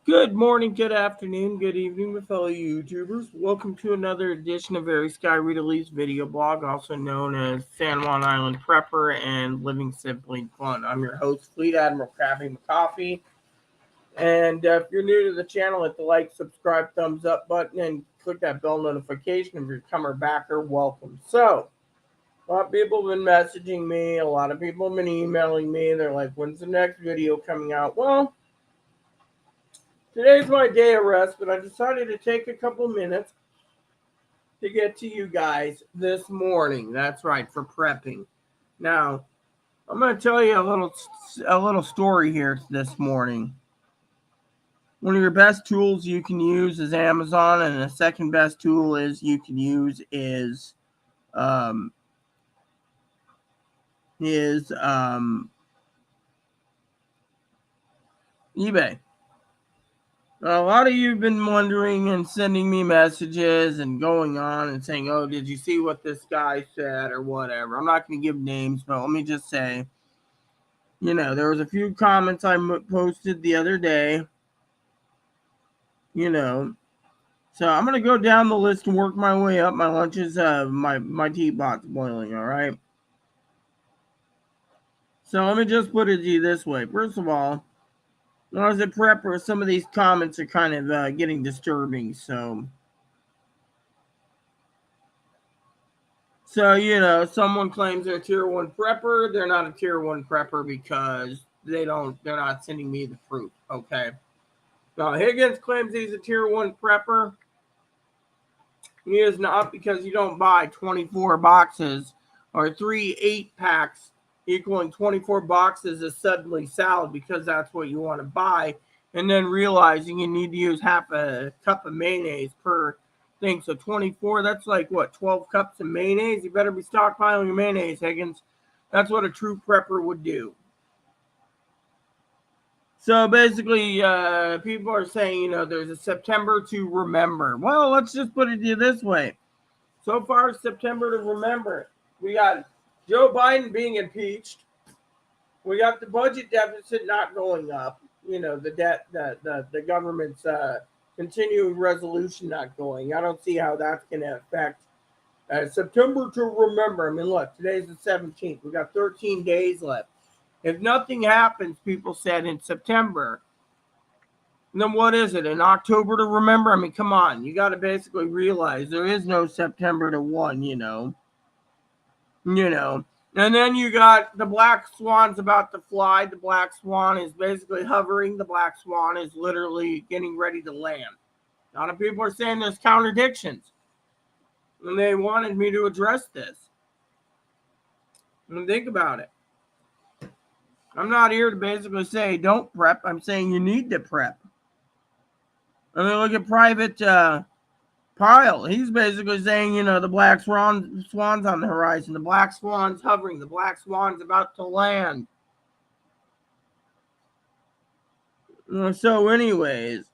Good morning, good afternoon, good evening, my fellow YouTubers. Welcome to another edition of Very Sky Rita Lee's video blog, also known as San Juan Island Prepper and Living Simply Fun. I'm your host, Fleet Admiral Krabby McCoffee. And if you're new to the channel, hit the like, subscribe, thumbs up button, and click that bell notification. If you're a comer backer, welcome. So, a lot of people have been messaging me, a lot of people have been emailing me. They're like, when's the next video coming out? Well, today's my day of rest, but I decided to take a couple minutes to get to you guys this morning. That's right, for prepping. Now, I'm going to tell you a little story here this morning. One of your best tools you can use is Amazon, and the second best tool you can use is um, eBay. Now, a lot of you have been wondering and sending me messages and going on and saying, oh, did you see what this guy said or whatever. I'm not going to give names, but let me just say, there was a few comments I posted the other day, So I'm going to go down the list and work my way up. My lunch is, my teapot's boiling, all right? So let me just put it to you this way. First of all, when I was at Prepper, some of these comments are kind of getting disturbing, So, someone claims they're a tier 1 prepper. They're not a tier 1 prepper because they're not sending me the proof, okay? Now, Higgins claims he's a tier 1 prepper. He is not, because you don't buy 24 boxes or 3 8-packs equaling 24 boxes of suddenly salad because that's what you want to buy, and then realizing you need to use half a cup of mayonnaise per thing. So 24, that's like what, 12 cups of mayonnaise? You better be stockpiling your mayonnaise, Higgins. That's what a true prepper would do. So basically, people are saying, there's a September to remember. Well, let's just put it to you this way. So far, September to remember. We got Joe Biden being impeached. We got the budget deficit not going up. The debt, the government's continuing resolution not going. I don't see how that's going to affect September to remember. I mean, look, today's the 17th. We got 13 days left. If nothing happens, people said, in September, then what is it? In October to remember? I mean, come on. You got to basically realize there is no September to 1, And then you got the black swan's about to fly. The black swan is basically hovering. The black swan is literally getting ready to land. A lot of people are saying there's contradictions, and they wanted me to address this. And think about it. I'm not here to basically say don't prep. I'm saying you need to prep. I mean, look at Private Pyle. He's basically saying, the black swan's on the horizon. The black swan's hovering. The black swan's about to land. So anyways,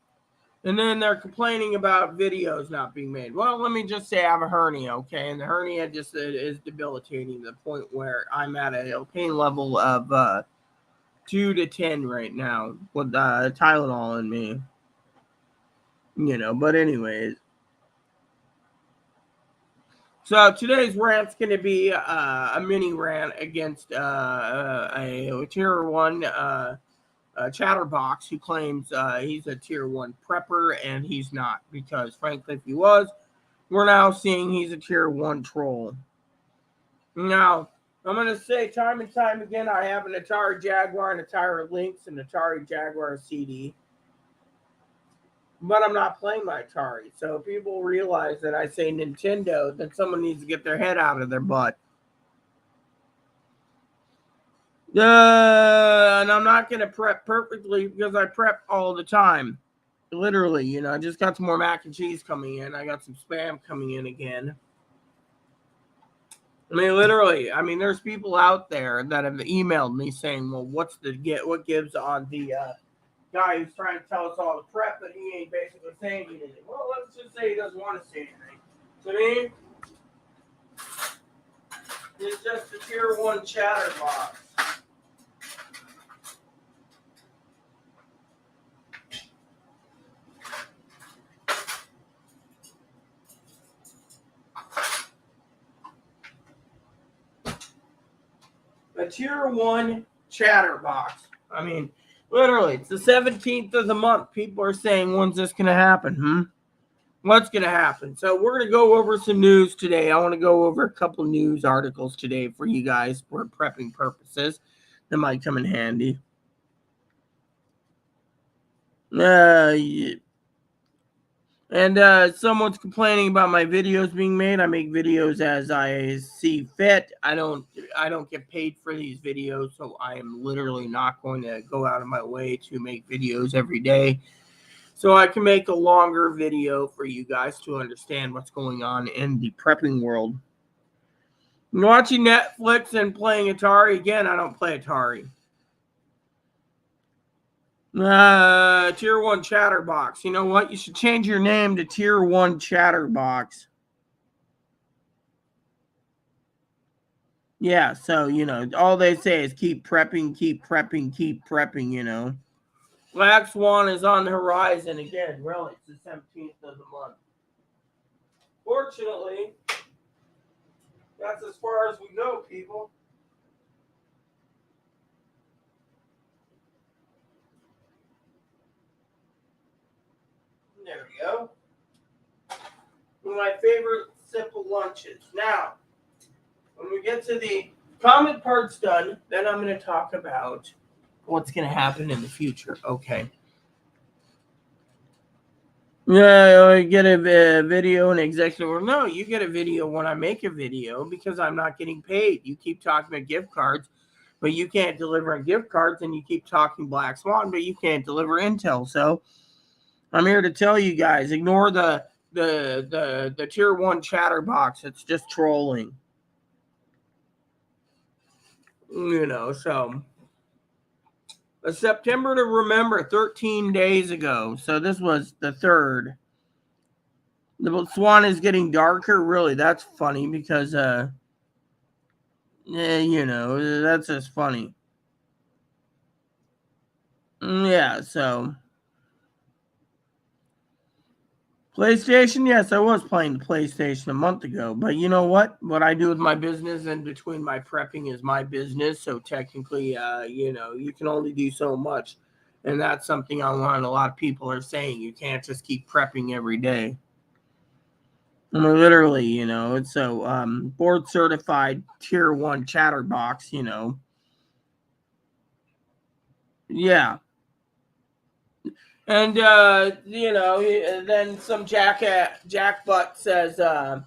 and then they're complaining about videos not being made. Well, let me just say I have a hernia, okay? And the hernia just is debilitating to the point where I'm at a pain level of 2 to 10 right now with Tylenol in me. But anyways. So today's rant's going to be a mini rant against a tier 1 chatterbox who claims he's a tier 1 prepper, and he's not, because frankly, if he was, we're now seeing he's a tier 1 troll. Now, I'm going to say time and time again, I have an Atari Jaguar, an Atari Lynx, an Atari Jaguar CD. But I'm not playing my Atari. So if people realize that I say Nintendo, then someone needs to get their head out of their butt. And I'm not going to prep perfectly because I prep all the time. Literally, I just got some more mac and cheese coming in. I got some Spam coming in again. I mean, literally, there's people out there that have emailed me saying, well, what gives on the guy who's trying to tell us all to prep, but he ain't basically saying anything. Well, let's just say he doesn't want to say anything. To me, he's just a tier 1 chatterbox. a tier 1 chatterbox. I mean, literally, it's the 17th of the month. People are saying, when's this going to happen? What's going to happen? So we're going to go over some news today. I want to go over a couple news articles today for you guys for prepping purposes that might come in handy. And someone's complaining about my videos being made. I make videos as I see fit. I don't get paid for these videos, so I am literally not going to go out of my way to make videos every day. So I can make a longer video for you guys to understand what's going on in the prepping world. Watching Netflix and playing Atari. Again, I don't play Atari. Tier 1 Chatterbox. You know what? You should change your name to Tier 1 Chatterbox. Yeah, so, all they say is keep prepping, keep prepping, keep prepping, Black Swan is on the horizon again. Really, it's the 17th of the month. Fortunately, that's as far as we go, people. There we go. One of my favorite simple lunches. Now, when we get to the comment parts done, then I'm going to talk about what's going to happen in the future. Okay. Yeah, I get a video and executive. No, you get a video when I make a video because I'm not getting paid. You keep talking about gift cards, but you can't deliver on gift cards, and you keep talking Black Swan, but you can't deliver Intel. So I'm here to tell you guys, ignore the tier 1 chatterbox. It's just trolling. So a September to remember 13 days ago. So this was the 3rd. The Swan is getting darker. Really, that's funny because, that's just funny. Yeah, so. PlayStation, yes, I was playing the PlayStation a month ago, but you know what? What I do with my business and between my prepping is my business, so technically, you can only do so much, and that's something I want. A lot of people are saying you can't just keep prepping every day. I mean, literally, it's so board certified tier 1 chatterbox, yeah. And then some jackbutt says, I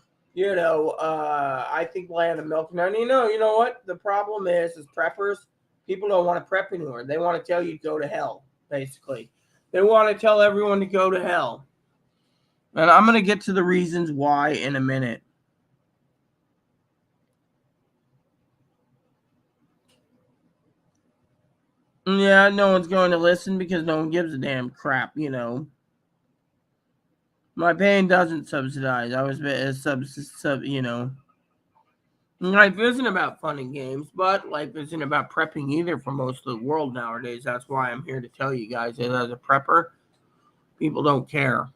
think land of milk. Now, you know what? The problem is preppers, people don't want to prep anymore. They want to tell you to go to hell, basically. They want to tell everyone to go to hell. And I'm going to get to the reasons why in a minute. Yeah, no one's going to listen because no one gives a damn crap, My pain doesn't subsidize. I was Life isn't about fun and games, but life isn't about prepping either for most of the world nowadays. That's why I'm here to tell you guys that as a prepper, people don't care.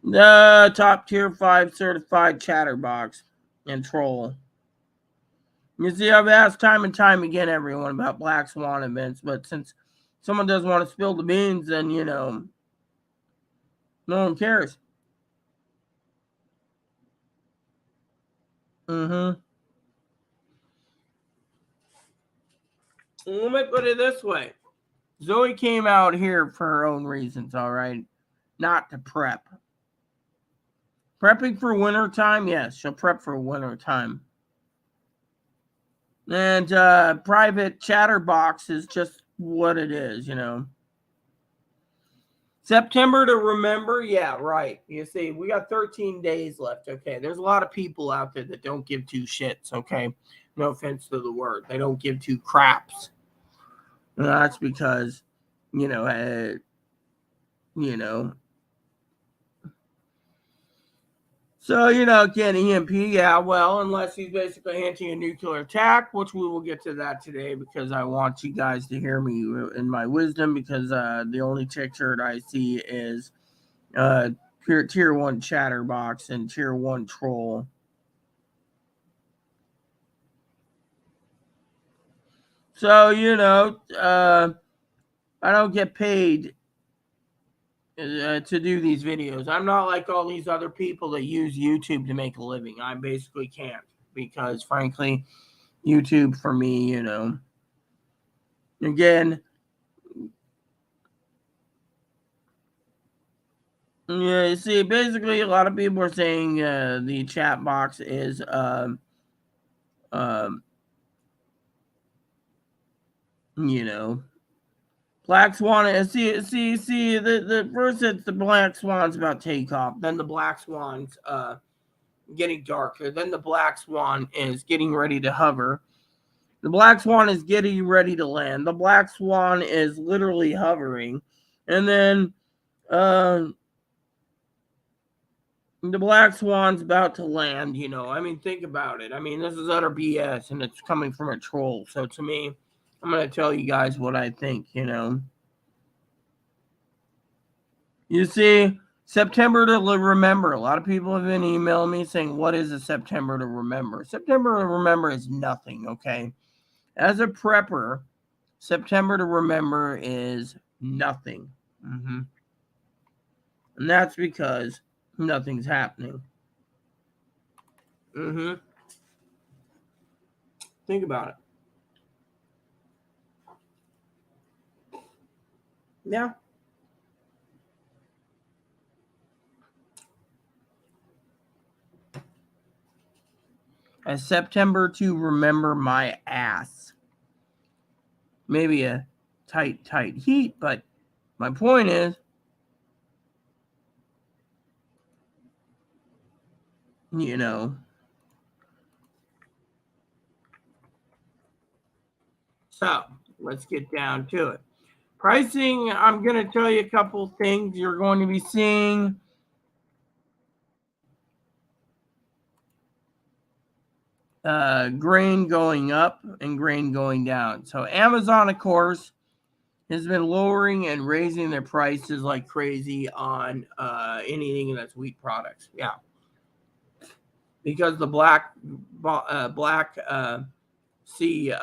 The top tier 5 certified chatterbox and troll. You see, I've asked time and time again everyone about Black Swan events, but since someone doesn't want to spill the beans, then, no one cares. Let me put it this way. Zoe came out here for her own reasons, all right? Not to prep. Prepping for winter time? Yes, she'll prep for winter time. And private chatterbox is just what it is, September to remember? Yeah, right. You see, we got 13 days left, okay? There's a lot of people out there that don't give two shits, okay? No offense to the word. They don't give two craps. And that's because, you know. So, again, EMP, yeah, well, unless he's basically hinting a nuclear attack, which we will get to that today because I want you guys to hear me in my wisdom because the only picture I see is tier 1 chatterbox and tier 1 troll. So, I don't get paid to do these videos. I'm not like all these other people that use YouTube to make a living. I basically can't because, frankly, YouTube for me, again, yeah, you see, basically, a lot of people are saying the chat box is Black Swan. See. The first it's the Black Swan's about takeoff. Then the Black Swan's getting darker. Then the Black Swan is getting ready to hover. The Black Swan is getting ready to land. The Black Swan is literally hovering, and then the Black Swan's about to land. I mean, think about it. I mean, this is utter BS, and it's coming from a troll. So to me, I'm gonna tell you guys what I think. You see, September to remember. A lot of people have been emailing me saying, what is a September to remember? September to remember is nothing, okay? As a prepper, September to remember is nothing. And that's because nothing's happening. Think about it. Yeah. A September to remember my ass. Maybe a tight heat, but my point is, So let's get down to it. Pricing, I'm going to tell you a couple things you're going to be seeing. Grain going up and grain going down. So Amazon, of course, has been lowering and raising their prices like crazy on anything that's wheat products. Yeah. Because the Black Sea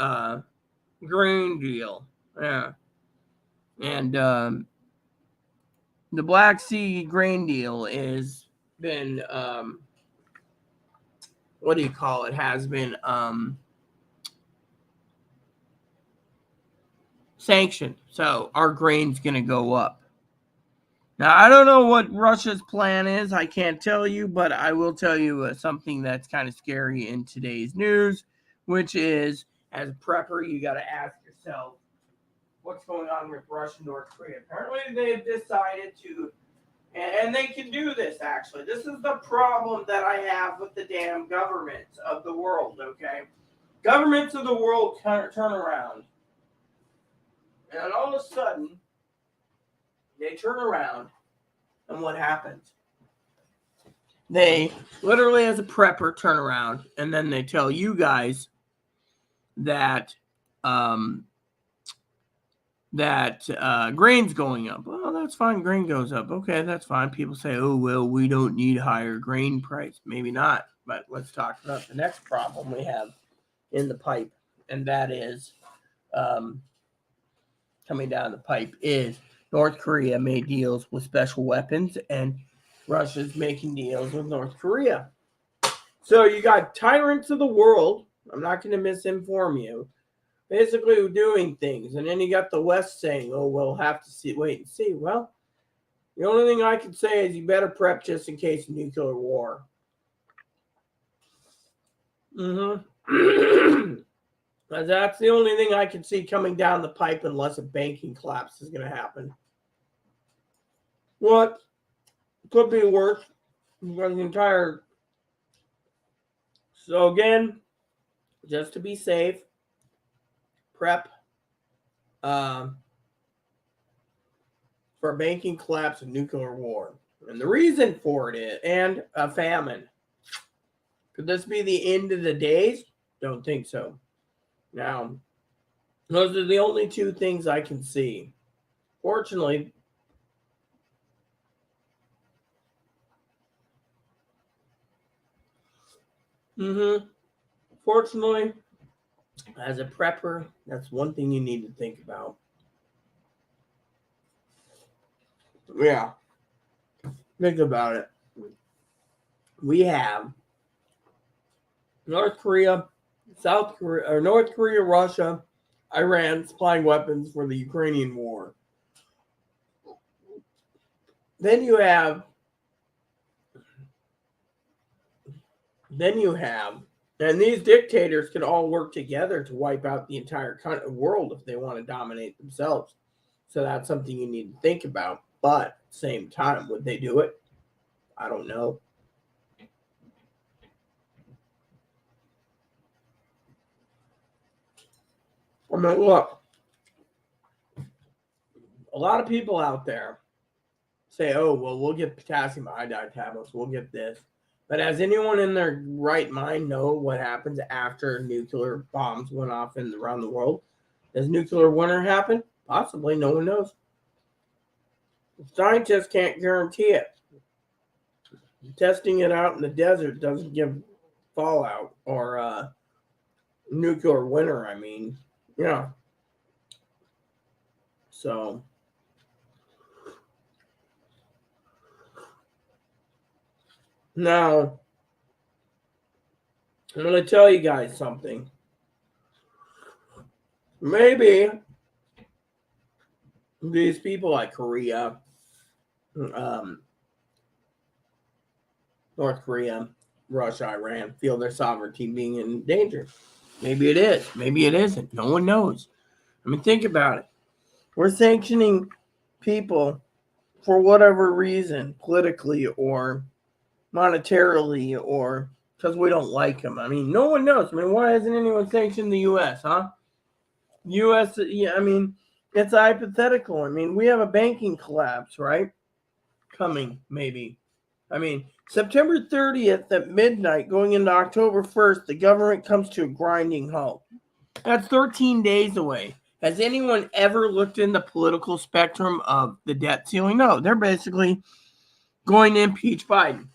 grain deal. Yeah. And the Black Sea grain deal has been what do you call it? Has been sanctioned. So our grain's going to go up. Now, I don't know what Russia's plan is. I can't tell you, but I will tell you something that's kind of scary in today's news, which is, as a prepper, you got to ask yourself, what's going on with Russia and North Korea? Apparently, they've decided to, and they can do this, actually. This is the problem that I have with the damn governments of the world, okay? Governments of the world turn around, and all of a sudden, they turn around, and what happens? They literally, as a prepper, turn around, and then they tell you guys that grain's going up. Well, that's fine. Grain goes up. Okay, that's fine. People say, oh, well, we don't need higher grain price. Maybe not, but let's talk about the next problem we have in the pipe, and that is coming down the pipe is North Korea made deals with special weapons, and Russia's making deals with North Korea. So you got tyrants of the world. I'm not going to misinform you. Basically doing things. And then you got the West saying, oh, we'll have to wait and see. Well, the only thing I can say is you better prep just in case of nuclear war. That's the only thing I can see coming down the pipe unless a banking collapse is going to happen. What could be worse for the entire. So again, just to be safe, prep for a banking collapse and nuclear war. And the reason for it is, and a famine. Could this be the end of the days? Don't think so. Now, those are the only two things I can see. Fortunately, Fortunately, as a prepper, that's one thing you need to think about. Yeah. Think about it. We have North Korea, South Korea, or North Korea, Russia, Iran supplying weapons for the Ukrainian war. Then you have, and these dictators can all work together to wipe out the entire world if they want to dominate themselves. So that's something you need to think about. But at the same time, would they do it? I don't know. I mean, look, a lot of people out there say, oh, well, we'll get potassium iodide tablets, we'll get this. But has anyone in their right mind know what happens after nuclear bombs went off around the world? Does nuclear winter happen? Possibly. No one knows. Scientists can't guarantee it. Testing it out in the desert doesn't give fallout or nuclear winter, I mean. Yeah. So now I'm going to tell you guys something. Maybe these people like Korea, North Korea, Russia, Iran feel their sovereignty being in danger. Maybe it is. Maybe it isn't. No one knows. I mean, think about it. We're sanctioning people for whatever reason, politically or monetarily or because we don't like them. I mean, no one knows. I mean, why hasn't anyone sanctioned the U.S., huh? U.S., yeah, I mean, it's hypothetical. I mean, we have a banking collapse, right? Coming, maybe. I mean, September 30th at midnight, going into October 1st, the government comes to a grinding halt. That's 13 days away. Has anyone ever looked in the political spectrum of the debt ceiling? No, they're basically going to impeach Biden.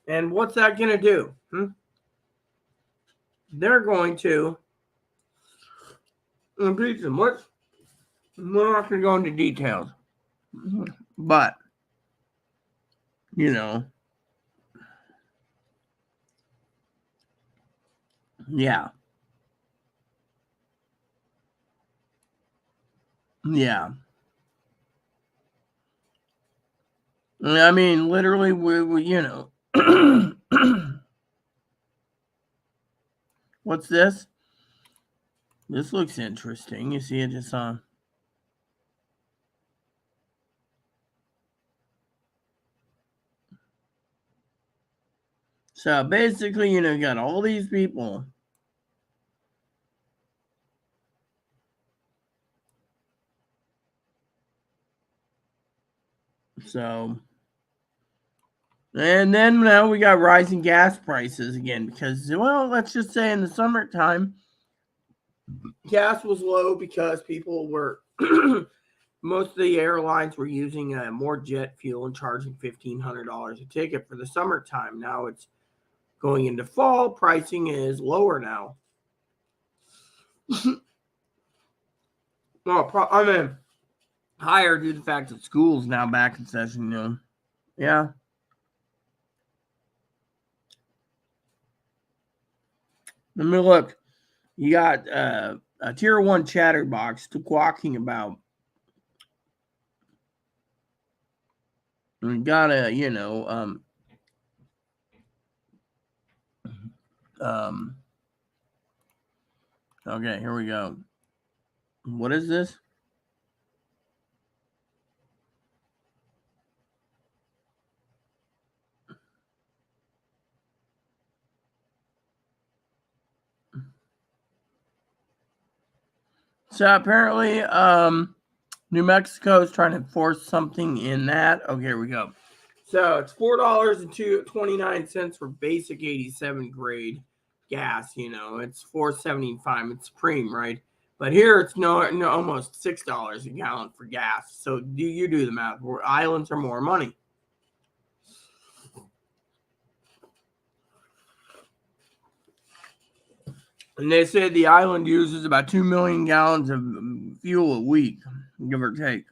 And what's that going to do? They're going to impeach him. We're not going to go into details. But, you know, yeah. Yeah. I mean, literally, we you know. What's this? This looks interesting. You see it just on. So basically, you know, you got all these people. So, and then now we got rising gas prices again because, well, let's just say in the summertime, gas was low because people were, most of the airlines were using more jet fuel and charging $1,500 a ticket for the summertime. Now it's going into fall, pricing is lower now. Well, I mean, higher due to the fact that school's now back in session, you know. Yeah. Let me look. You got a tier 1 chatterbox talking about. You got a, you know, okay, here we go. What is this? So apparently, New Mexico is trying to force something in that. Okay, here we go. So it's $4.29 for basic 87 grade gas. You know, it's $4.75. It's Supreme, right? But here it's no almost $6 a gallon for gas. So you do the math. Where islands are more money. And they said the island uses about 2 million gallons of fuel a week, give or take.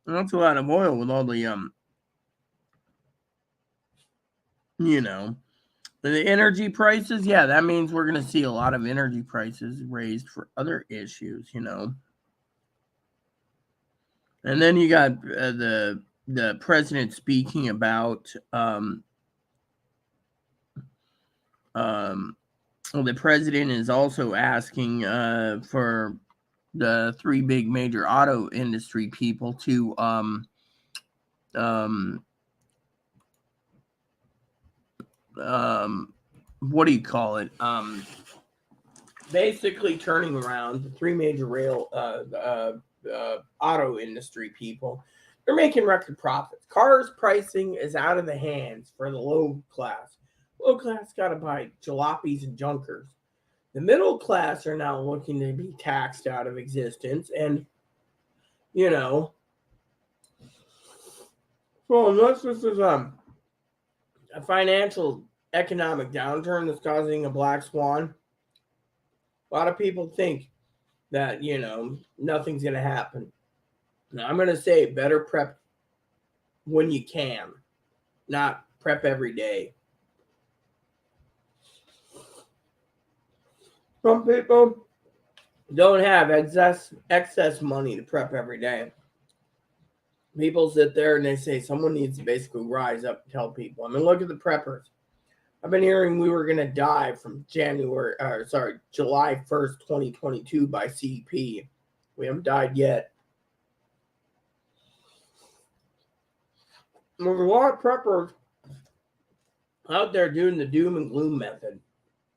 And that's a lot of oil with all the, the energy prices. Yeah, that means we're going to see a lot of energy prices raised for other issues, And then you got the president speaking about the president is also asking for the three big major auto industry people to what do you call it? Basically turning around the three major auto industry people. They're making record profits. Cars pricing is out of the hands for the low class. Low class got to buy jalopies and junkers. The middle class are now looking to be taxed out of existence. And, well, unless this is a financial economic downturn that's causing a black swan, a lot of people think that, nothing's going to happen. Now, I'm going to say better prep when you can, not prep every day. Some people don't have excess money to prep every day. People sit there and they say someone needs to basically rise up and tell people. I mean, look at the preppers. I've been hearing we were going to die from July 1st, 2022 by CP. We haven't died yet. There's a lot of preppers out there doing the doom and gloom method.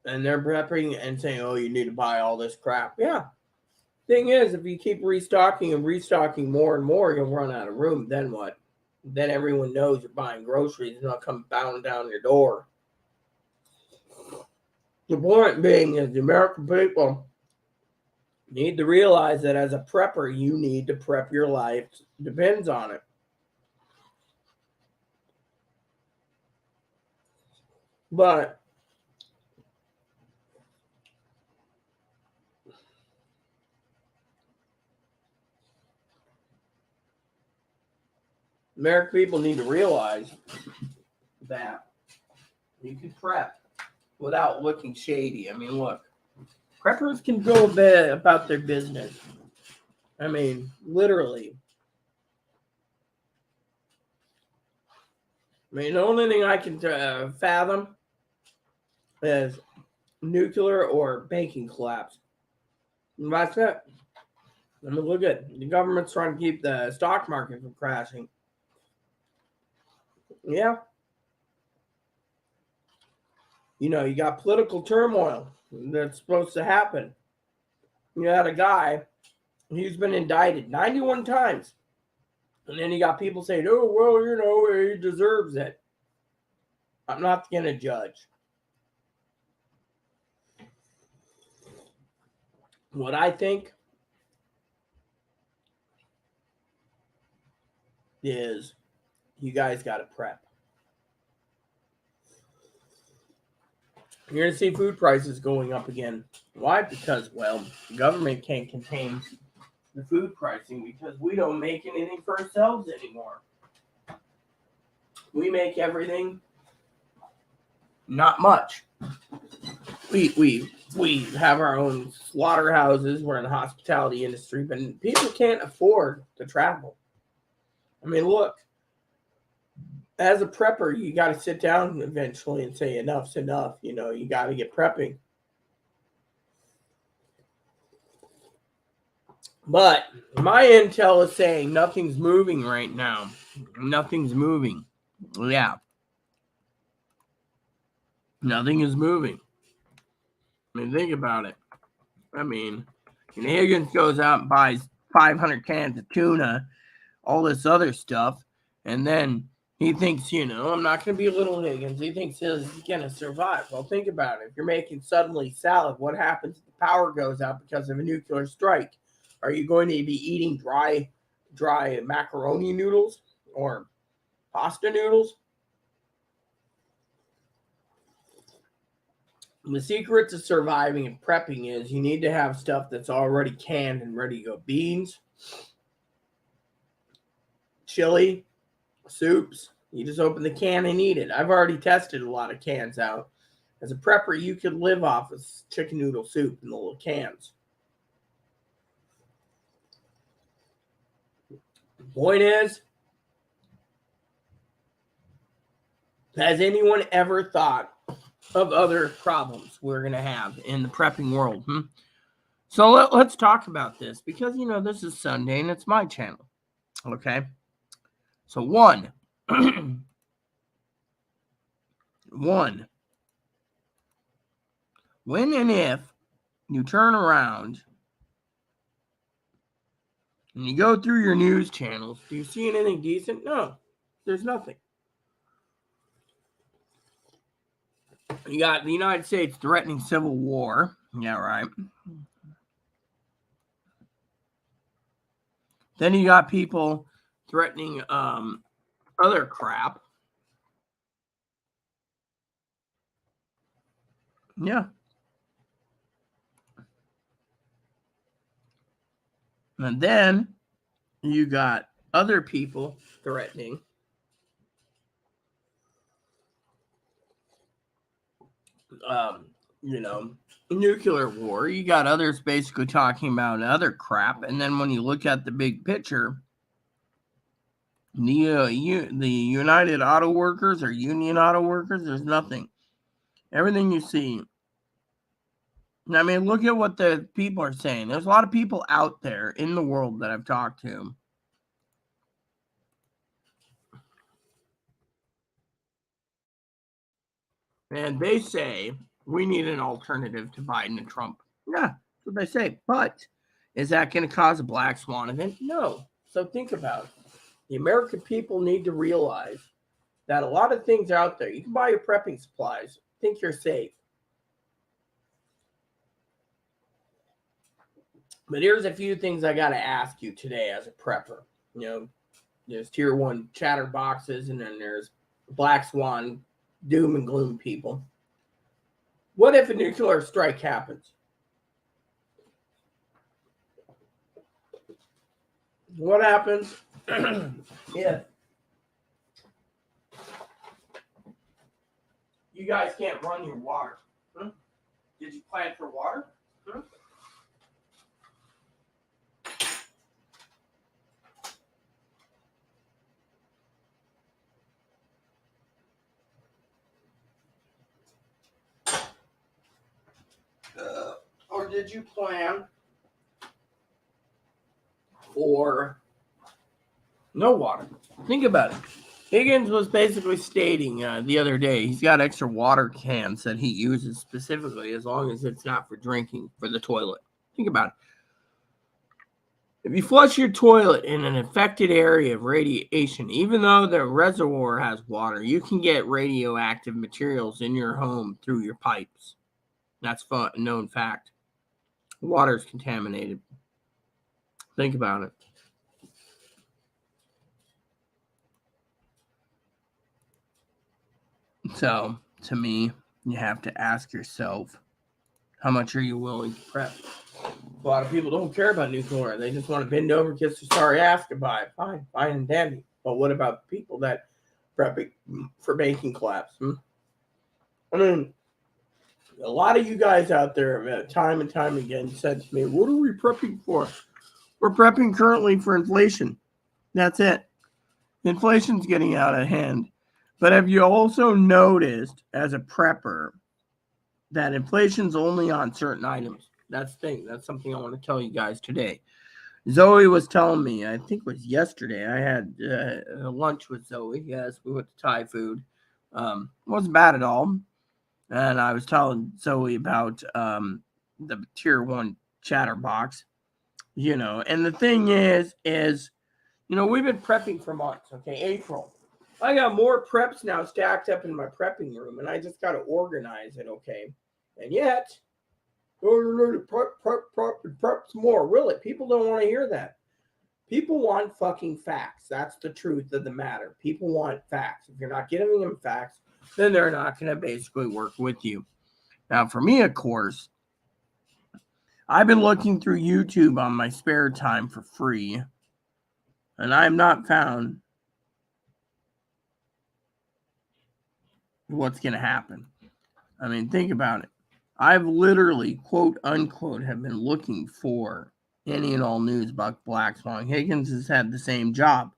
And they're prepping and saying, oh, you need to buy all this crap. Yeah. Thing is, if you keep restocking and restocking more and more, you'll run out of room. Then what? Then everyone knows you're buying groceries and they'll come bounding down your door. The point being is the American people need to realize that as a prepper, you need to prep your life. It depends on it. But American people need to realize that you can prep without looking shady. I mean, look, preppers can go a bit about their business. I mean, literally. I mean, the only thing I can fathom is nuclear or banking collapse. And that's it. I mean, look at the government's trying to keep the stock market from crashing. Yeah. You got political turmoil that's supposed to happen. You had a guy, he's been indicted 91 times. And then you got people saying, oh, well, he deserves it. I'm not going to judge. What I think is you guys got to prep. You're going to see food prices going up again. Why? Because, well, the government can't contain the food pricing because we don't make anything for ourselves anymore. We make everything, not much. We have our own slaughterhouses. We're in the hospitality industry, but people can't afford to travel. I mean, look, as a prepper, you got to sit down eventually and say enough's enough. You got to get prepping. But my intel is saying nothing's moving right now. Nothing's moving. Yeah. Nothing is moving. I mean, think about it. I mean, Higgins goes out and buys 500 cans of tuna, all this other stuff, and then he thinks, I'm not going to be little Higgins. He thinks he's going to survive. Well, think about it. If you're making suddenly salad, what happens if the power goes out because of a nuclear strike? Are you going to be eating dry macaroni noodles or pasta noodles? The secret to surviving and prepping is you need to have stuff that's already canned and ready to go. Beans, chili, soups. You just open the can and eat it. I've already tested a lot of cans out. As a prepper, you could live off of chicken noodle soup in the little cans. Point is, has anyone ever thought of other problems we're going to have in the prepping world? So let's talk about this because, this is Sunday and it's my channel. Okay. So one, when and if you turn around and you go through your news channels, do you see anything decent? No, there's nothing. You got the United States threatening civil war. Yeah, right. Then you got people threatening other crap. Yeah. And then you got other people threatening nuclear war. You got others basically talking about other crap. And then when you look at the big picture, the United Auto Workers or Union Auto Workers, there's nothing. Everything you see. I mean, look at what the people are saying. There's a lot of people out there in the world that I've talked to. And they say we need an alternative to Biden and Trump. Yeah, that's what they say. But is that going to cause a black swan event? No. So think about it. The American people need to realize that a lot of things are out there. You can buy your prepping supplies. Think you're safe. But here's a few things I got to ask you today as a prepper. There's tier 1 chatterboxes, and then there's black swan doom and gloom people. What if a nuclear strike happens? What happens if you guys can't run your water? Did you plan for water? Or did you plan for no water? Think about it. Higgins was basically stating the other day he's got extra water cans that he uses specifically as long as it's not for drinking, for the toilet. Think about it. If you flush your toilet in an affected area of radiation, even though the reservoir has water, you can get radioactive materials in your home through your pipes. That's a known fact. Water is contaminated. Think about it. So, to me, you have to ask yourself, how much are you willing to prep? A lot of people don't care about nuclear. They just want to bend over, kiss their sorry ass goodbye. Fine and dandy. But what about people that prepping for banking collapse? I mean, a lot of you guys out there, time and time again, said to me, what are we prepping for? We're prepping currently for inflation. That's it. Inflation's getting out of hand. But have you also noticed as a prepper that inflation's only on certain items? That's the thing. That's something I want to tell you guys today. Zoe was telling me, I think it was yesterday, I had lunch with Zoe. Yes, we went to Thai food. Wasn't bad at all. And I was telling Zoe about the tier 1 chatterbox, and the thing is, we've been prepping for months. Okay, April. I got more preps now stacked up in my prepping room, and I just got to organize it. Okay, and yet, prep some more. Really, people don't want to hear that. People want fucking facts. That's the truth of the matter. People want facts. If you're not giving them facts, then they're not going to basically work with you. Now, for me, of course, I've been looking through YouTube on my spare time for free, and I have not found what's going to happen. I mean, think about it. I've literally, quote unquote, have been looking for any and all news about Black Swan. Higgins has had the same job.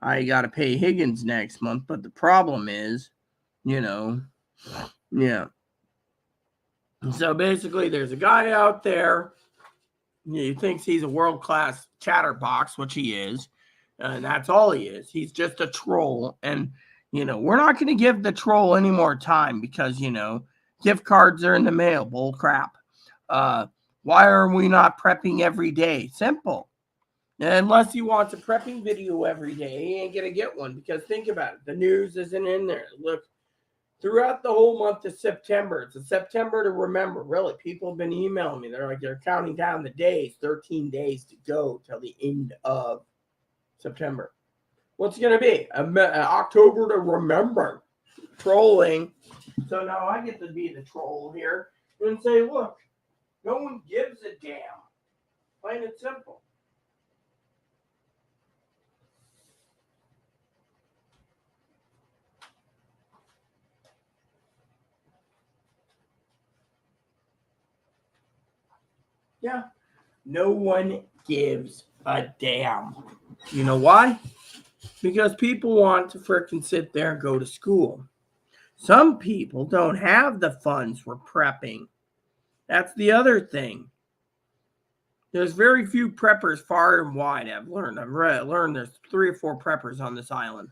I got to pay Higgins next month, but the problem is, yeah. So basically, there's a guy out there. He thinks he's a world-class chatterbox, which he is, and that's all he is. He's just a troll, and we're not going to give the troll any more time because gift cards are in the mail. Bull crap. Why are we not prepping every day? Simple. Unless he wants a prepping video every day, he ain't going to get one because think about it. The news isn't in there. Look, throughout the whole month of September, it's a September to remember. Really, people have been emailing me. They're counting down the days, 13 days to go till the end of September. What's it going to be? October to remember. Trolling. So now I get to be the troll here and say, look, no one gives a damn. Plain and simple. Yeah. No one gives a damn. You know why? Because people want to frickin' sit there and go to school. Some people don't have the funds for prepping. That's the other thing. There's very few preppers far and wide. I've learned there's 3 or 4 preppers on this island.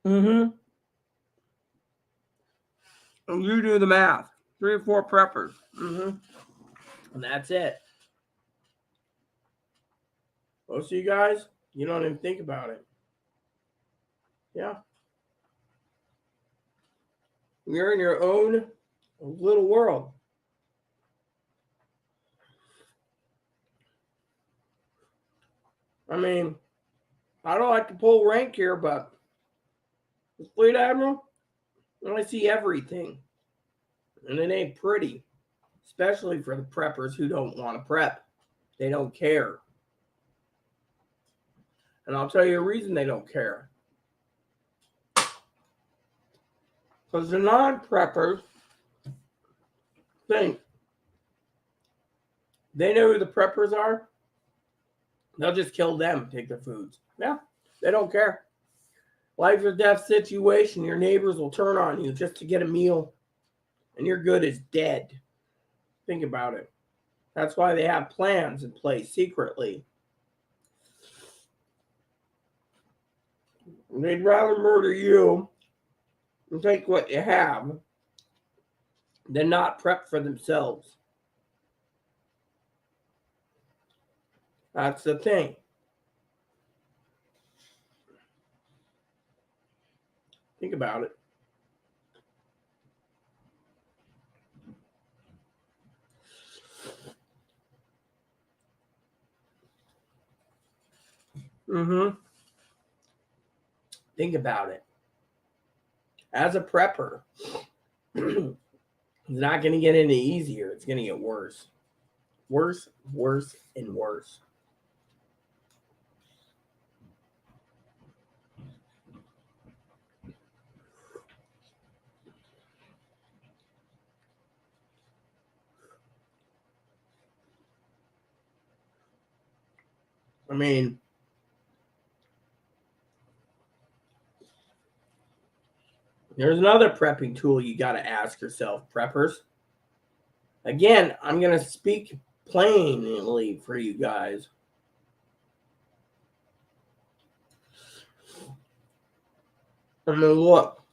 And you do the math. 3 or 4 preppers. And that's it. Most of you guys, you don't even think about it. Yeah. You're in your own little world. I mean, I don't like to pull rank here, but as Fleet Admiral, I see everything. And it ain't pretty. Especially for the preppers who don't want to prep. They don't care. And I'll tell you a reason they don't care. Because the non-preppers think they know who the preppers are. They'll just kill them and take their foods. Yeah, they don't care. Life or death situation, your neighbors will turn on you just to get a meal. And your good is dead. Think about it. That's why they have plans in place secretly. They'd rather murder you and take what you have than not prep for themselves. That's the thing. Think about it. Think about it. As a prepper, it's not going to get any easier. It's going to get worse. Worse, worse, and worse. I mean, there's another prepping tool you got to ask yourself, preppers. Again, I'm going to speak plainly for you guys. I mean, look,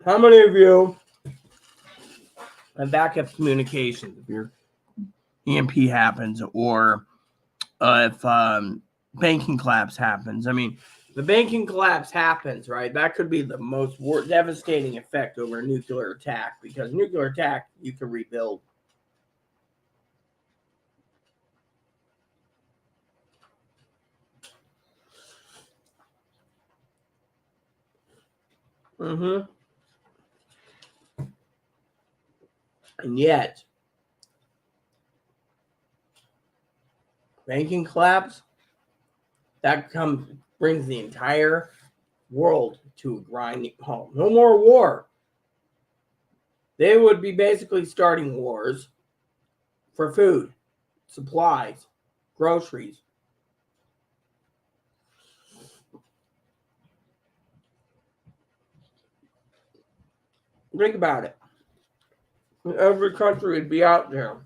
how many of you have backup communications if your EMP happens or if banking collapse happens? I mean, the banking collapse happens, right? That could be the most devastating effect over a nuclear attack because nuclear attack, you can rebuild. And yet, banking collapse, that brings the entire world to a grinding halt. No more war. They would be basically starting wars for food, supplies, groceries. Think about it. Every country would be out there.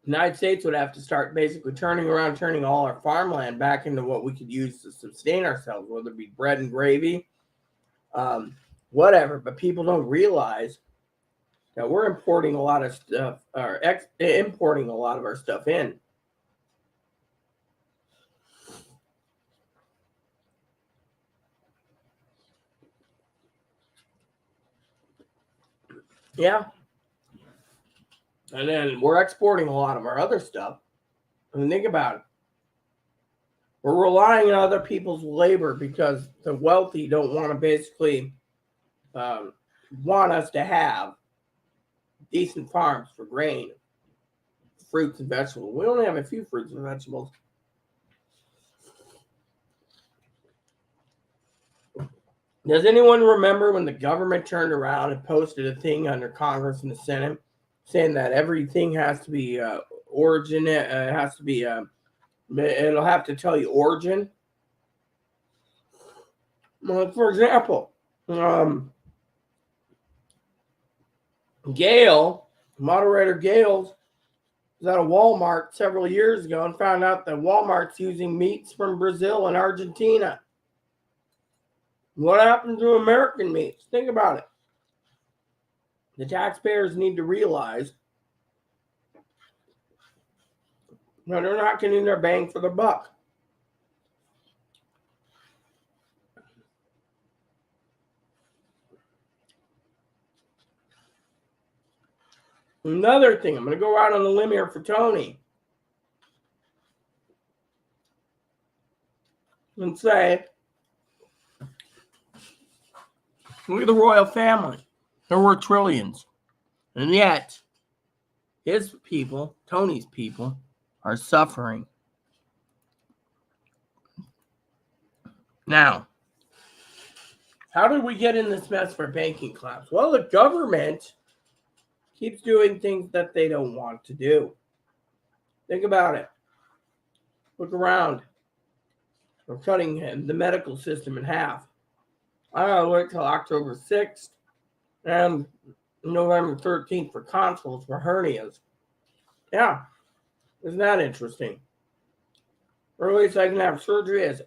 The United States would have to start basically turning all our farmland back into what we could use to sustain ourselves, whether it be bread and gravy, whatever. But people don't realize that we're importing a lot of stuff, or importing a lot of our stuff in. Yeah. And then we're exporting a lot of our other stuff. I mean, think about it. We're relying on other people's labor because the wealthy don't want to basically want us to have decent farms for grain, fruits and vegetables. We only have a few fruits and vegetables. Does anyone remember when the government turned around and posted a thing under Congress and the Senate saying that everything has to be origin? It has to be. It'll have to tell you origin. Well, for example, moderator Gales, was at a Walmart several years ago and found out that Walmart's using meats from Brazil and Argentina. What happened to American meats? Think about it. The taxpayers need to realize that they're not getting their bang for their buck. Another thing, I'm going to go out on a limb here for Tony and say, look at the royal family. There were trillions. And yet, his people, Tony's people, are suffering. Now, how did we get in this mess for banking collapse? Well, the government keeps doing things that they don't want to do. Think about it. Look around. We're cutting the medical system in half. I gotta wait till October 6th and November 13th for consoles for hernias. Yeah. Isn't that interesting? Earliest I can have surgery is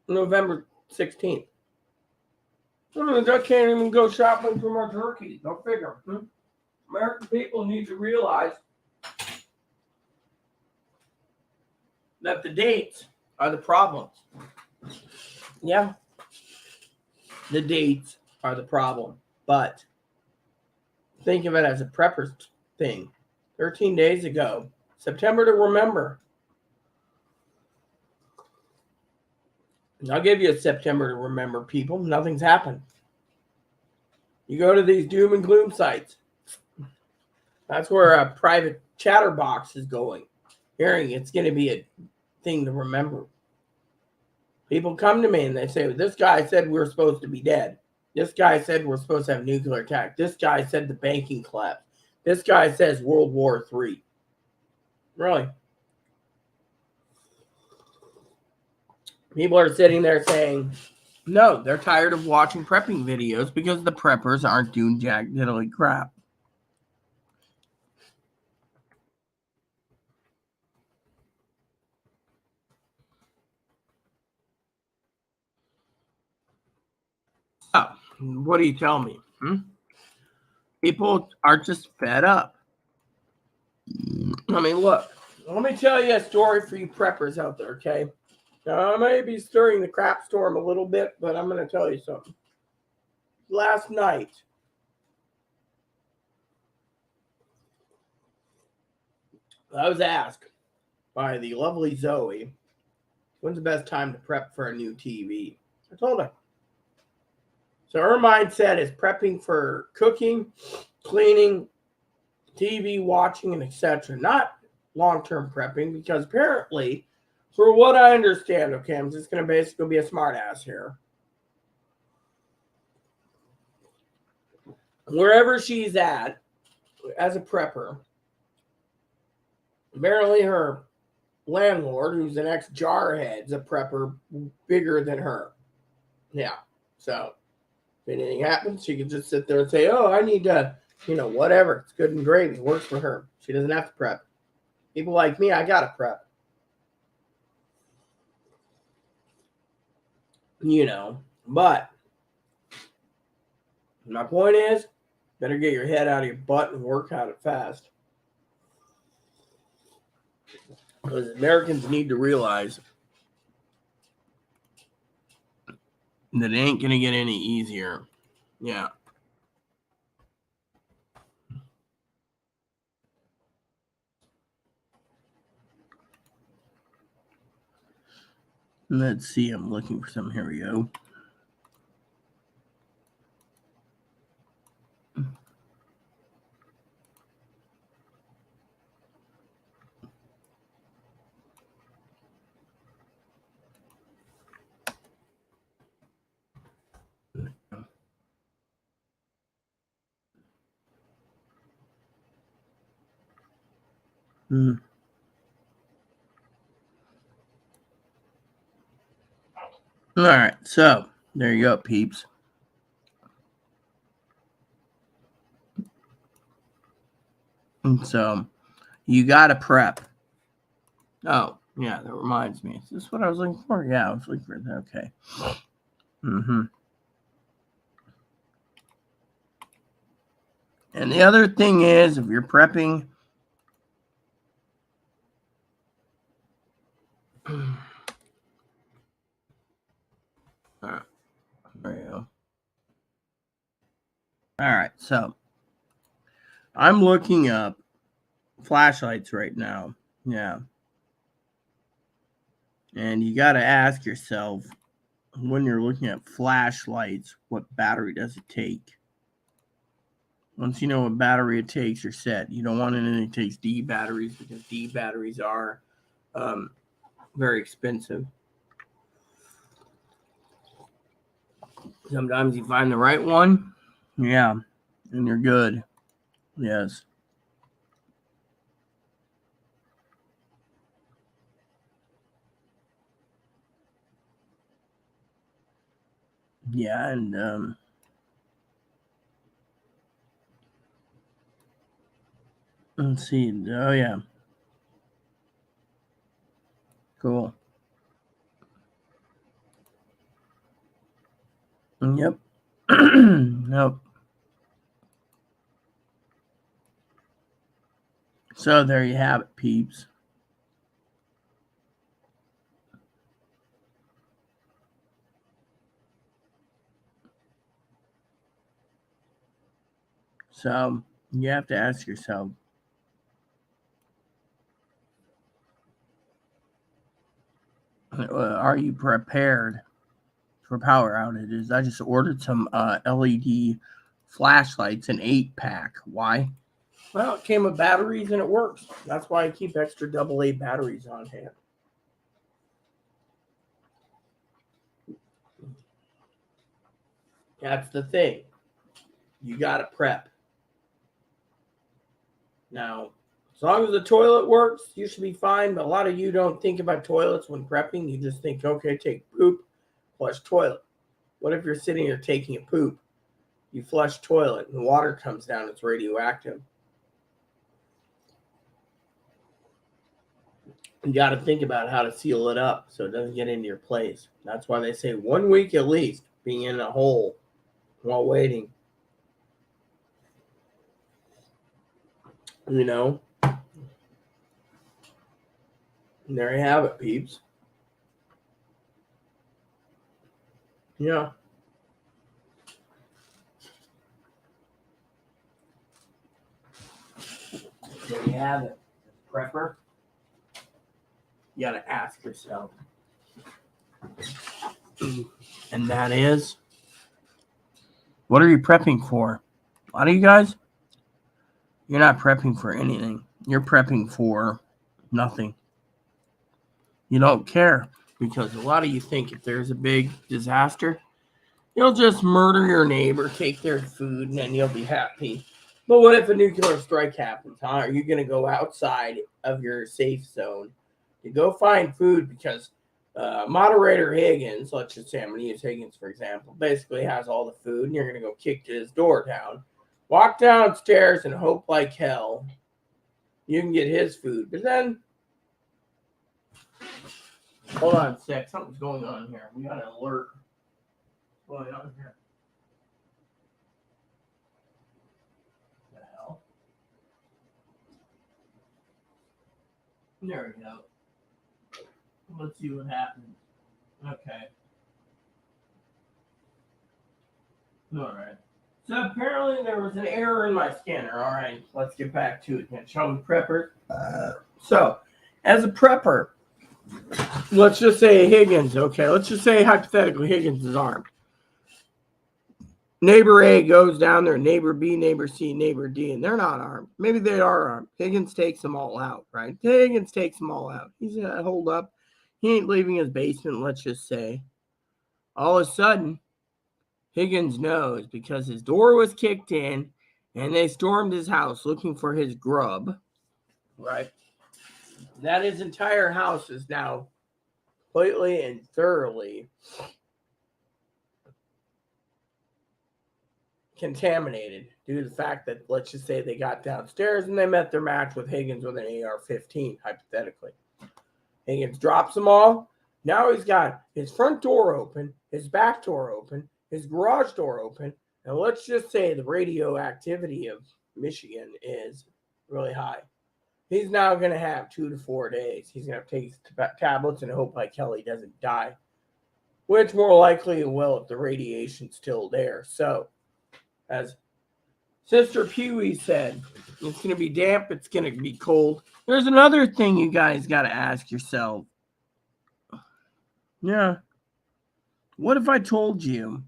November 16th. I can't even go shopping for more turkeys. Go figure. American people need to realize that the dates are the problems. Yeah. The dates are the problem. But think of it as a prepper's thing. 13 days ago, September to remember. I'll give you a September to remember, people. Nothing's happened. You go to these doom and gloom sites. That's where a private chatterbox is going. Hearing it's going to be a thing to remember. People come to me and they say, this guy said we're supposed to be dead. This guy said we're supposed to have nuclear attack. This guy said the banking collapse. This guy says World War III. Really? People are sitting there saying, no, they're tired of watching prepping videos because the preppers aren't doing jack diddly crap. Oh, what do you tell me? People are just fed up. I mean, look, let me tell you a story for you preppers out there, okay? Now, I may be stirring the crap storm a little bit, but I'm going to tell you something. Last night, I was asked by the lovely Zoe, when's the best time to prep for a new TV? I told her. So her mindset is prepping for cooking cleaning, TV watching, and etc. Not long-term prepping, because apparently, for what I understand, okay, I'm just going to basically be a smartass here. Wherever she's at, as a prepper, apparently her landlord, who's an ex-jarhead's a prepper bigger than her. Yeah. So if anything happens, she can just sit there and say, oh, I need to, whatever. It's good and gravy. It works for her. She doesn't have to prep. People like me, I got to prep. But my point is, better get your head out of your butt and work on it fast. Because Americans need to realize that it ain't going to get any easier. Yeah. Let's see. I'm looking for some. Here we go. All right, so there you go, peeps. And so you got to prep. Oh, yeah, that reminds me. Is this what I was looking for? Yeah, I was looking for that. Okay. And the other thing is, if you're prepping, there you go. All right, so I'm looking up flashlights right now. Yeah. And you got to ask yourself, when you're looking at flashlights, what battery does it take? Once you know what battery it takes, you're set. You don't want anything that takes D batteries, because D batteries are very expensive. Sometimes you find the right one, yeah, and you're good. Yes. Yeah, and let's see. Oh yeah. Cool. Yep. Nope. So there you have it, peeps. So you have to ask yourself, are you prepared for power outages? I just ordered some LED flashlights, an 8-pack. Why? Well, it came with batteries and it works. That's why I keep extra AA batteries on hand. That's the thing. You got to prep. Now, as long as the toilet works, you should be fine. But a lot of you don't think about toilets when prepping. You just think, okay, take poop, flush toilet. What if you're sitting there taking a poop? You flush toilet and the water comes down, it's radioactive. You got to think about how to seal it up so it doesn't get into your place. That's why they say 1 week at least being in a hole while waiting. And there you have it, peeps. Yeah. There you have it. Prepper. You got to ask yourself. And that is, what are you prepping for? A lot of you guys, you're not prepping for anything. You're prepping for nothing. You don't care because a lot of you think if there's a big disaster, you'll just murder your neighbor, take their food, and then you'll be happy. But what if a nuclear strike happens, huh? Are you going to go outside of your safe zone to go find food because moderator Higgins, let's just say I'm going to use Higgins for example, basically has all the food and you're going to go kick his door down, walk downstairs and hope like hell you can get his food. But then, hold on a sec, something's going on here. We got an alert. What's going on here? What the hell? There we go. Let's see what happens. Okay. Alright. So apparently there was an error in my scanner. Alright, let's get back to it. Show me prepper. So, as a prepper, let's just say Higgins, okay? Let's just say hypothetically Higgins is armed. Neighbor A goes down there, neighbor B, neighbor C, neighbor D, and they're not armed. Maybe they are armed. Higgins takes them all out, right? Higgins takes them all out. He's hold up. He ain't leaving his basement, let's just say. All of a sudden, Higgins knows because his door was kicked in and they stormed his house looking for his grub, right? That his entire house is now completely and thoroughly contaminated due to the fact that, let's just say they got downstairs and they met their match with Higgins with an AR-15, hypothetically. Higgins drops them all. Now he's got his front door open, his back door open, his garage door open, and let's just say the radioactivity of Michigan is really high. He's now going to have 2 to 4 days. He's going to have to take his tablets and hope like hell he doesn't die, which more likely will if the radiation's still there. So, as Sister Pee-wee said, it's going to be damp, it's going to be cold. There's another thing you guys got to ask yourself. Yeah. What if I told you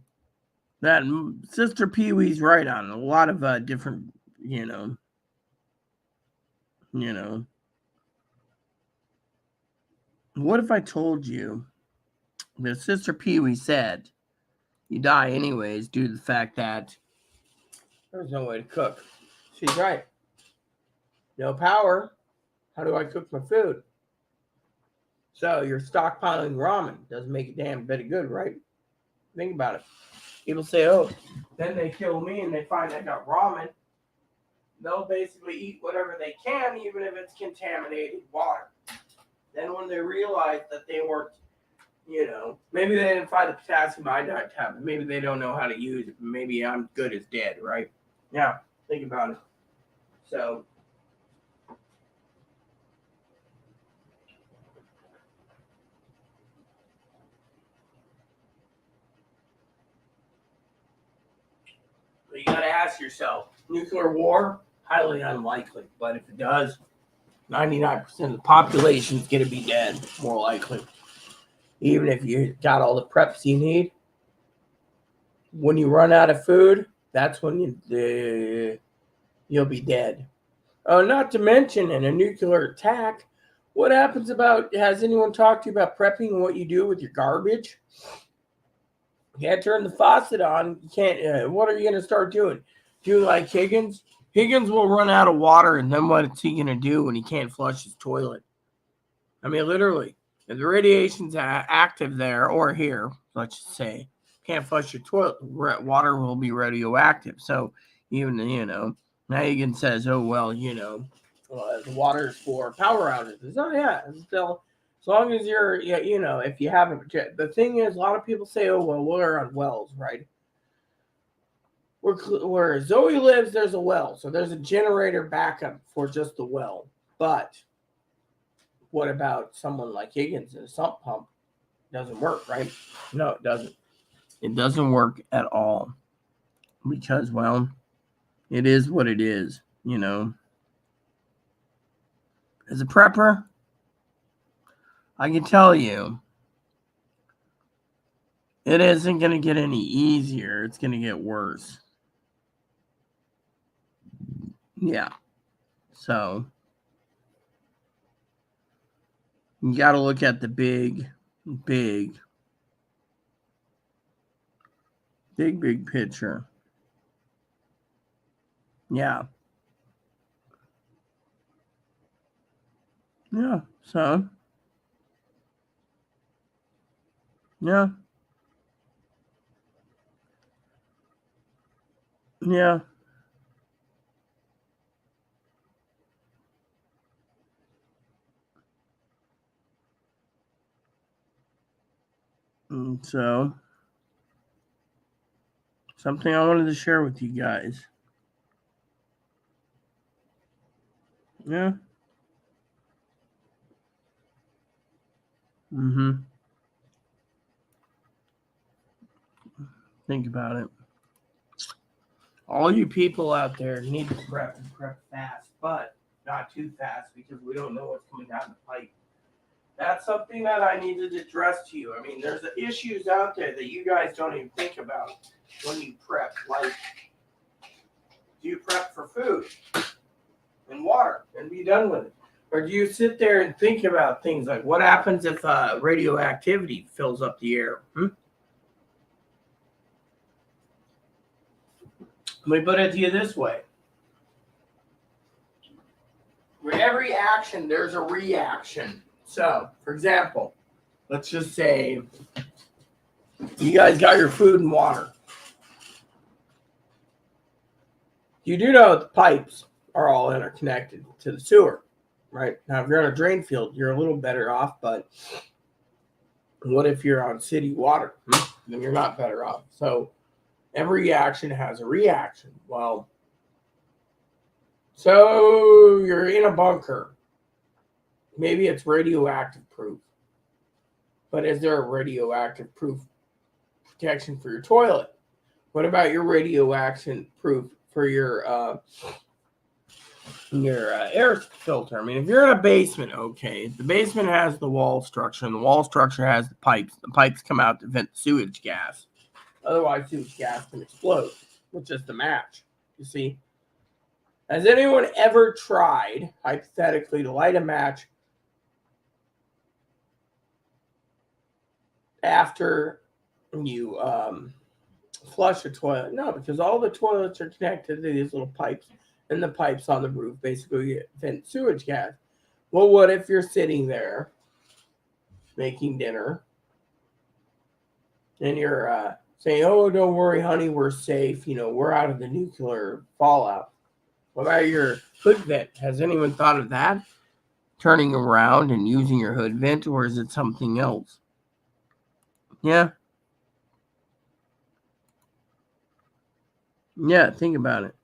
that Sister Pee-wee's right on a lot of different, what if I told you that Sister Pee-wee said you die anyways due to the fact that there's no way to cook? She's right. No power. How do I cook my food? So you're stockpiling ramen. Doesn't make a damn bit of good, right? Think about it. People say, oh, then they kill me and they find I got ramen. They'll basically eat whatever they can, even if it's contaminated water. Then when they realize that they weren't, maybe they didn't find the potassium iodide tablet. Maybe they don't know how to use it. Maybe I'm good as dead, right? Yeah, think about it. So, you got to ask yourself, nuclear war? Highly unlikely. But if it does, 99% of the population is going to be dead, more likely. Even if you got all the preps you need. When you run out of food, that's when you'll be dead. Not to mention, in a nuclear attack, what happens has anyone talked to you about prepping and what you do with your garbage? You can't turn the faucet on. You can't. What are you going to start doing? Do like Higgins? Higgins will run out of water, and then what's he going to do when he can't flush his toilet? I mean, literally, if the radiation's active there or here, let's just say, can't flush your toilet, water will be radioactive. So even, now Higgins says, oh, well, the water is for power outages. Oh, yeah, still. As long as you're, if you haven't, the thing is, a lot of people say, oh, well, we're on wells, right? Where Zoe lives, there's a well. So there's a generator backup for just the well. But what about someone like Higgins? A sump pump doesn't work, right? No, it doesn't. It doesn't work at all. Because, well, it is what it is, As a prepper, I can tell you, it isn't going to get any easier. It's going to get worse. Yeah. So you got to look at the big picture. Yeah. Yeah. So, yeah. Yeah. And so, something I wanted to share with you guys. Yeah. Mm-hmm. Think about it. All you people out there need to prep and prep fast, but not too fast because we don't know what's coming down the pipe. That's something that I need to address to you. I mean, there's issues out there that you guys don't even think about when you prep. Like, do you prep for food and water and be done with it? Or do you sit there and think about things like what happens if radioactivity fills up the air? Let me put it to you this way. For every action, there's a reaction. So, for example, let's just say you guys got your food and water. You do know the pipes are all interconnected to the sewer, right? Now, if you're on a drain field, you're a little better off, but what if you're on city water? Then you're not better off. So, every action has a reaction. Well, so you're in a bunker. Maybe it's radioactive proof. But is there a radioactive proof protection for your toilet? What about your radioactive proof for your air filter? I mean, if you're in a basement, okay, the basement has the wall structure, and the wall structure has the pipes. The pipes come out to vent sewage gas. Otherwise, sewage gas can explode with just a match. You see? Has anyone ever tried, hypothetically, to light a match after you flush a toilet? No, because all the toilets are connected to these little pipes, and the pipes on the roof basically vent sewage gas. Well, what if you're sitting there making dinner and you're saying, oh, don't worry, honey, we're safe. You know, we're out of the nuclear fallout. What about your hood vent? Has anyone thought of that? Turning around and using your hood vent, or is it something else? Yeah. Yeah, think about it.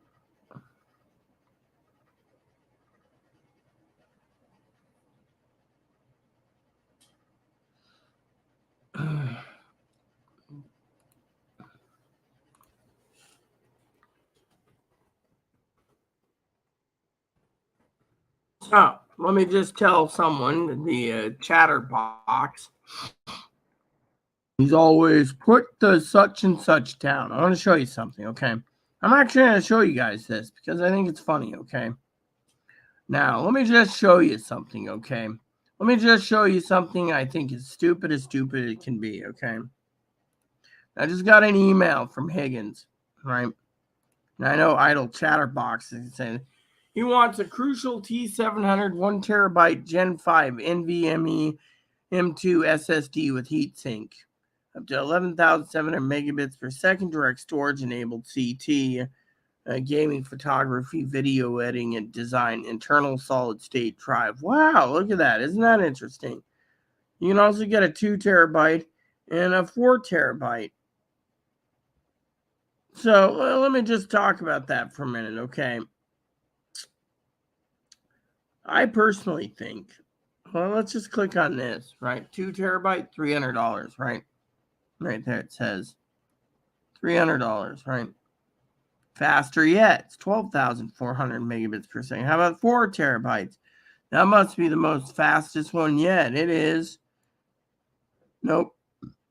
So, let me just tell someone, the chatterbox, he's always put the such and such down. I want to show you something, okay? I'm actually going to show you guys this because I think it's funny, okay? Now, let me just show you something, okay? Let me just show you something I think is stupid as it can be, okay? I just got an email from Higgins, right? And I know Idle Chatterbox is saying he wants a Crucial T700 1 terabyte Gen 5 NVMe M2 SSD with heatsink, up to 11,700 megabits per second, direct storage enabled CT, gaming, photography, video editing, and design, internal solid state drive. Wow, look at that. Isn't that interesting? You can also get a 2 terabyte and a 4 terabyte. So let me just talk about that for a minute, okay? I personally think, well, let's just click on this, right? 2 terabyte, $300, right? Right there it says $300, right? Faster yet, it's 12,400 megabits per second. How about 4 terabytes? That must be the most fastest one yet. It is. Nope.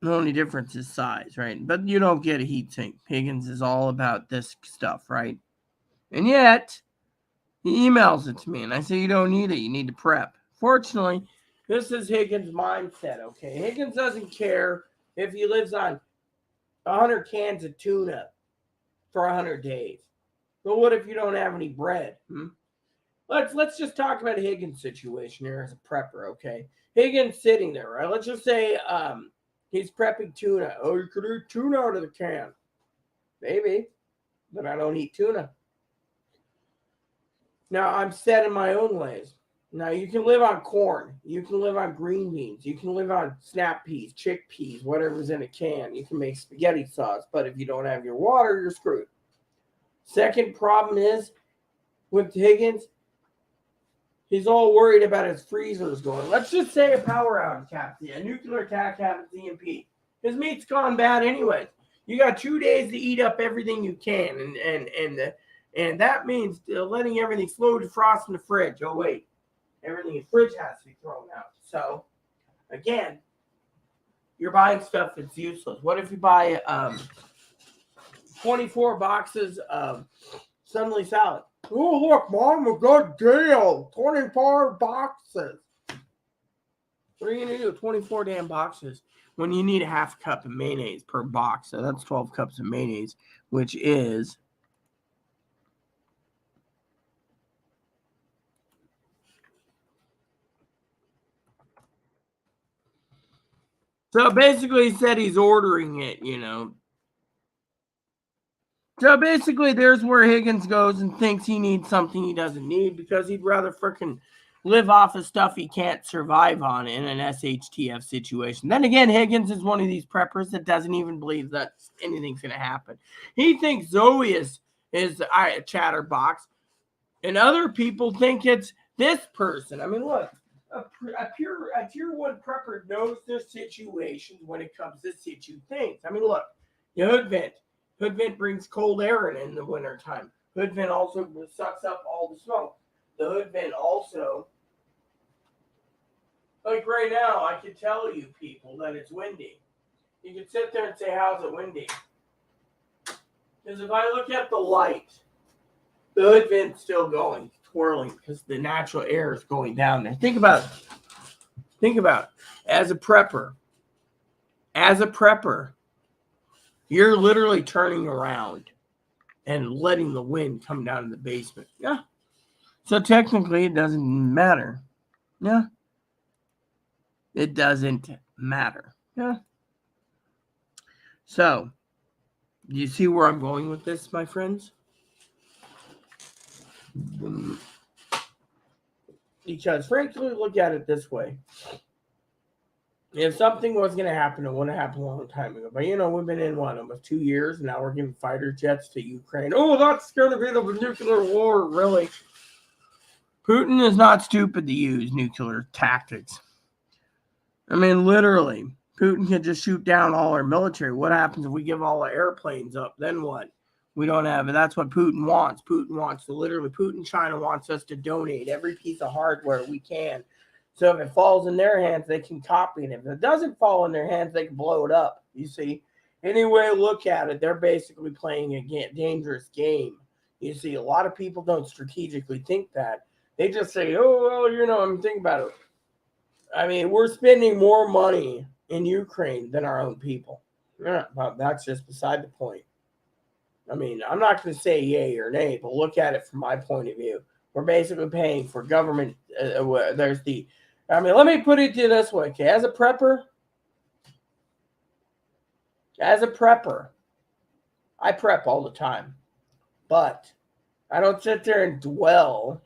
The only difference is size, right? But you don't get a heatsink. Higgins is all about this stuff, right? And yet, He emails it to me, and I say, you don't need it. You need to prep. Fortunately, this is Higgins' mindset, okay? Higgins doesn't care if he lives on 100 cans of tuna for 100 days. But what if you don't have any bread? Let's just talk about Higgins' situation here as a prepper, okay? Higgins sitting there, right? Let's just say he's prepping tuna. Oh, you could eat tuna out of the can. Maybe, but I don't eat tuna. Now, I'm set in my own ways. Now, you can live on corn. You can live on green beans. You can live on snap peas, chickpeas, whatever's in a can. You can make spaghetti sauce. But if you don't have your water, you're screwed. Second problem is with Higgins, he's all worried about his freezers going. Let's just say a power outage happens, a nuclear attack happens, EMP. His meat's gone bad anyways. You got 2 days to eat up everything you can, and that means letting everything slow defrost in the fridge. Oh wait, everything in the fridge has to be thrown out. So again, you're buying stuff that's useless. What if you buy 24 boxes of Sunday salad? Oh, look, Mom, a good deal. 24 boxes. What are you going to do? 24 damn boxes when you need a half cup of mayonnaise per box. So that's 12 cups of mayonnaise, which is so basically he said he's ordering it, you know. So basically, there's where Higgins goes and thinks he needs something he doesn't need because he'd rather freaking live off of stuff he can't survive on in an SHTF situation. Then again, Higgins is one of these preppers that doesn't even believe that anything's going to happen. He thinks Zoe is a chatterbox, and other people think it's this person. I mean, look, a tier 1 prepper knows their situations when it comes to situ things. I mean, look, the hood vent. Hood vent brings cold air in the wintertime. Hood vent also sucks up all the smoke. The hood vent also, like right now, I can tell you people that it's windy. You can sit there and say, how's it windy? Because if I look at the light, the hood vent's still going, twirling, because the natural air is going down there. Think about it. Think about it. As a prepper, you're literally turning around and letting the wind come down in the basement. Yeah. So technically, it doesn't matter. Yeah. It doesn't matter. Yeah. So, do you see where I'm going with this, my friends? Because frankly, look at it this way. If something was going to happen, it would have happened a long time ago. But, you know, we've been in, almost 2 years, and now we're giving fighter jets to Ukraine. Oh, that's going to be the nuclear war, really. Putin is not stupid to use nuclear tactics. I mean, literally, Putin can just shoot down all our military. What happens if we give all our airplanes up? Then what? We don't have it. That's what Putin wants. Putin, China wants us to donate every piece of hardware we can. So if it falls in their hands, they can copy it. If it doesn't fall in their hands, they can blow it up. You see? Anyway, look at it. They're basically playing a dangerous game. You see, a lot of people don't strategically think that. They just say, oh, well, you know, think about it. I mean, we're spending more money in Ukraine than our own people. Yeah, but that's just beside the point. I mean, I'm not going to say yay or nay, but look at it from my point of view. We're basically paying for government. Let me put it to you this way, okay? As a prepper, I prep all the time. But I don't sit there and dwell.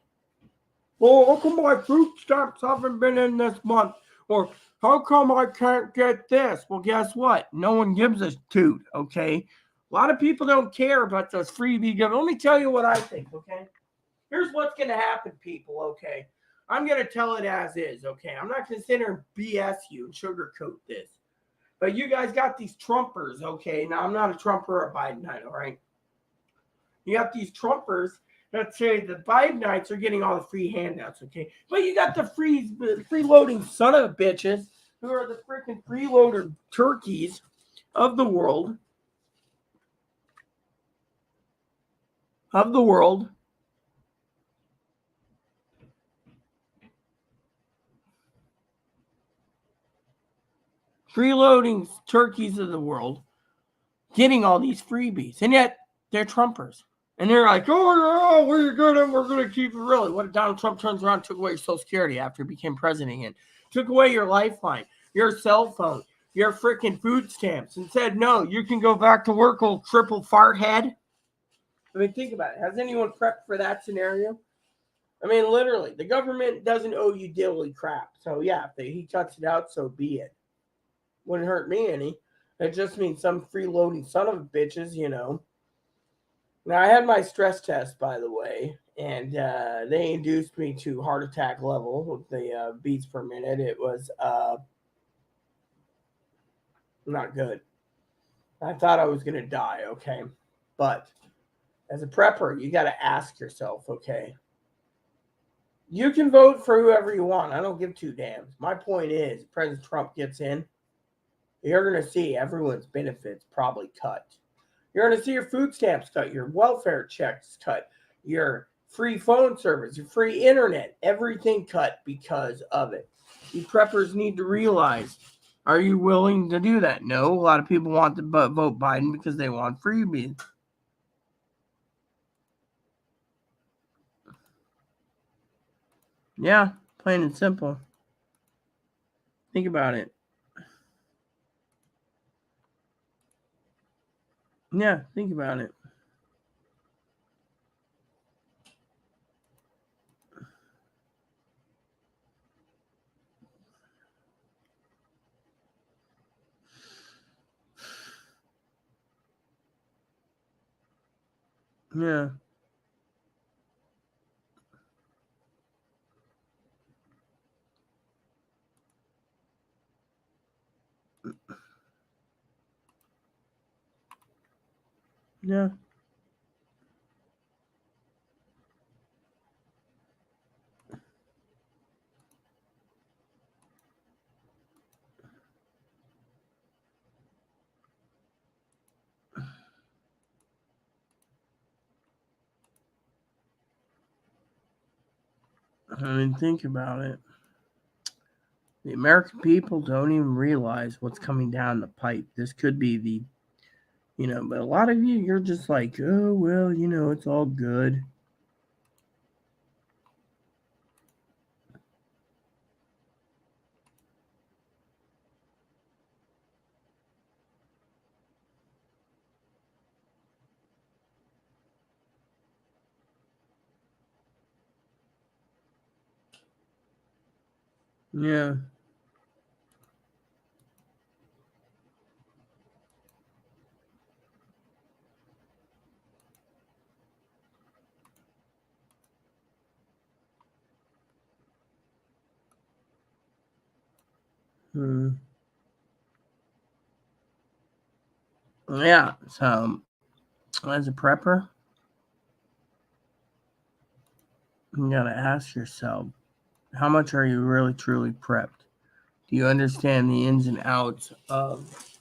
Oh, how come my food stamps haven't been in this month? Or how come I can't get this? Well, guess what? No one gives a toot, okay? A lot of people don't care about those freebie giving. Let me tell you what I think, okay? Here's what's going to happen, people, okay? I'm going to tell it as is, okay? I'm not going to sit here and BS you and sugarcoat this. But you guys got these Trumpers, okay? Now, I'm not a Trumper or a Bidenite, all right? You got these Trumpers that say the Bidenites are getting all the free handouts, okay? But you got the freeloading son of bitches who are the freaking freeloader turkeys of the world. freeloading turkeys of the world, getting all these freebies, and yet they're Trumpers. And they're like, oh, yeah, we're gonna keep it real. What if Donald Trump turns around and took away your Social Security after he became president again? Took away your lifeline, your cell phone, your freaking food stamps, and said, no, you can go back to work, old triple fart head. I mean, think about it. Has anyone prepped for that scenario? I mean, literally, the government doesn't owe you diddly crap. So, yeah, if he cuts it out, so be it. Wouldn't hurt me any. It just means some freeloading son of a bitches, you know. Now, I had my stress test, by the way, and they induced me to heart attack level with the beats per minute. It was not good. I thought I was going to die, okay? But as a prepper, you got to ask yourself, okay, you can vote for whoever you want. I don't give two damns. My point is, President Trump gets in, you're going to see everyone's benefits probably cut. You're going to see your food stamps cut, your welfare checks cut, your free phone service, your free internet, everything cut because of it. You preppers need to realize, are you willing to do that? No, a lot of people want to vote Biden because they want freebies. Yeah, plain and simple. Think about it. Yeah, think about it. Yeah. Yeah. I mean, think about it. The American people don't even realize what's coming down the pipe. This could be the, but a lot of you, you're just like, oh, well, it's all good. Yeah. Yeah. So, as a prepper, you got to ask yourself, how much are you really truly prepped? Do you understand the ins and outs of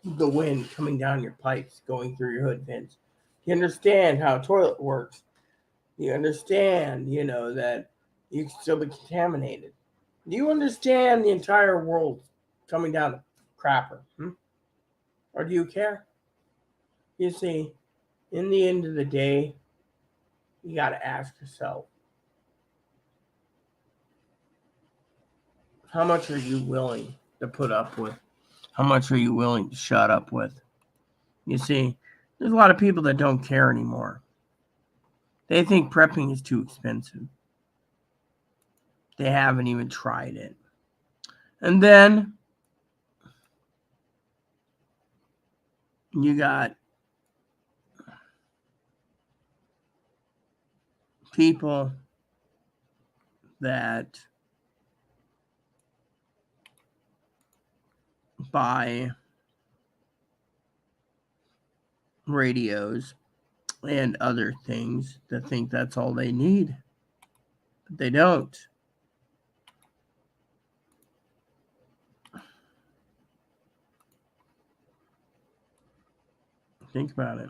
the wind coming down your pipes, going through your hood vents? Do you understand how a toilet works? Do you understand, that you can still be contaminated? Do you understand the entire world coming down the crapper? Or do you care? You see, in the end of the day, you got to ask yourself, how much are you willing to put up with? How much are you willing to shut up with? You see, there's a lot of people that don't care anymore. They think prepping is too expensive. They haven't even tried it. And then you got people that buy radios and other things that think that's all they need. But they don't. Think about it.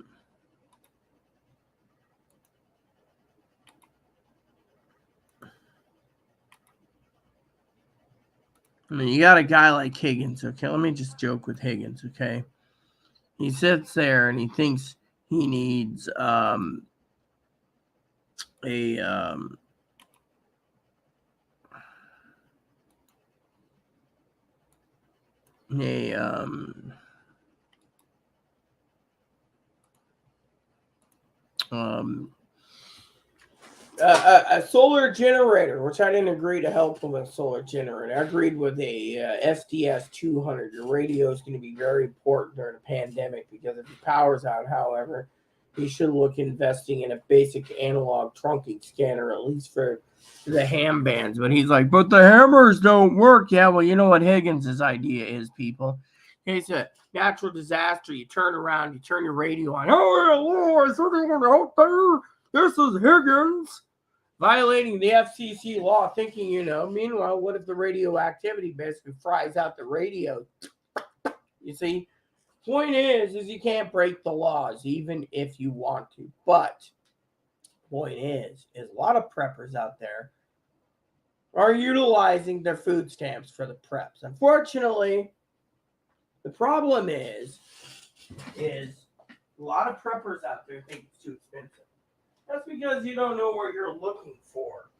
I mean, you got a guy like Higgins, okay? Let me just joke with Higgins, okay? He sits there and he thinks he needs a a solar generator, which I didn't agree to help him with a solar generator. I agreed with a SDS 200. Your radio is going to be very important during a pandemic because if your power's out, however, you should look investing in a basic analog trunking scanner, at least for the ham bands. But he's like, but the hammers don't work. Yeah, well, you know what Higgins' idea is, people. It's a natural disaster. You turn around, you turn your radio on. Oh, hello, is anyone out there? This is Higgins. Violating the FCC law, thinking, meanwhile, what if the radioactivity basically fries out the radio? You see, point is you can't break the laws, even if you want to. But point is a lot of preppers out there are utilizing their food stamps for the preps. Unfortunately, the problem is a lot of preppers out there think it's too expensive. That's because you don't know what you're looking for.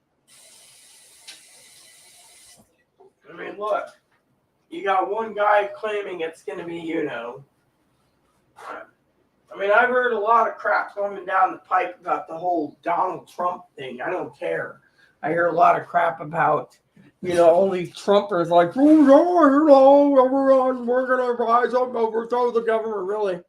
I mean, look, you got one guy claiming it's going to be, I mean, I've heard a lot of crap coming down the pipe about the whole Donald Trump thing. I don't care. I hear a lot of crap about, all these Trumpers like, everyone, we're going to rise up and overthrow the government. Really?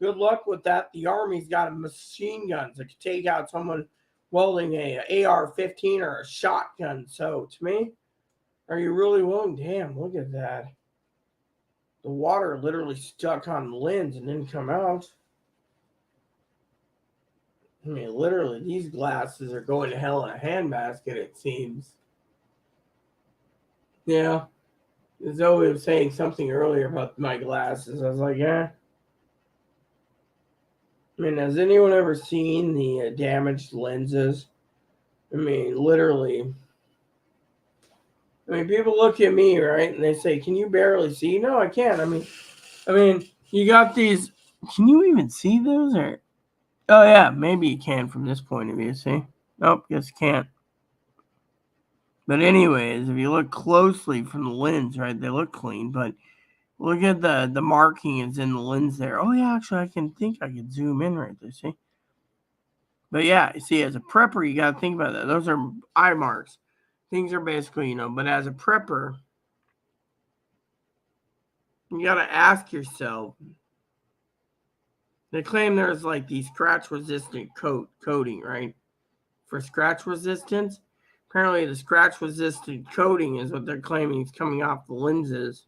Good luck with that. The Army's got machine guns that could take out someone wielding a AR-15 or a shotgun. So, to me, are you really willing? Damn, look at that. The water literally stuck on the lens and didn't come out. I mean, literally, these glasses are going to hell in a handbasket, it seems. Yeah. Zoe was saying something earlier about my glasses. I was like, yeah. I mean, has anyone ever seen the damaged lenses? I mean, literally. I mean, people look at me, right, and they say, "Can you barely see?" No, I can't. I mean, you got these. Can you even see those? Or oh yeah, maybe you can from this point of view. See? Nope, just can't. But anyways, if you look closely from the lens, right, they look clean. But look at the markings in the lens there. Oh yeah, actually, I can zoom in right there. See? But yeah, see, as a prepper, you got to think about that. Those are eye marks. Things are basically, but as a prepper, you got to ask yourself. They claim there's like the scratch resistant coating, right? For scratch resistance. Apparently, the scratch resistant coating is what they're claiming is coming off the lenses.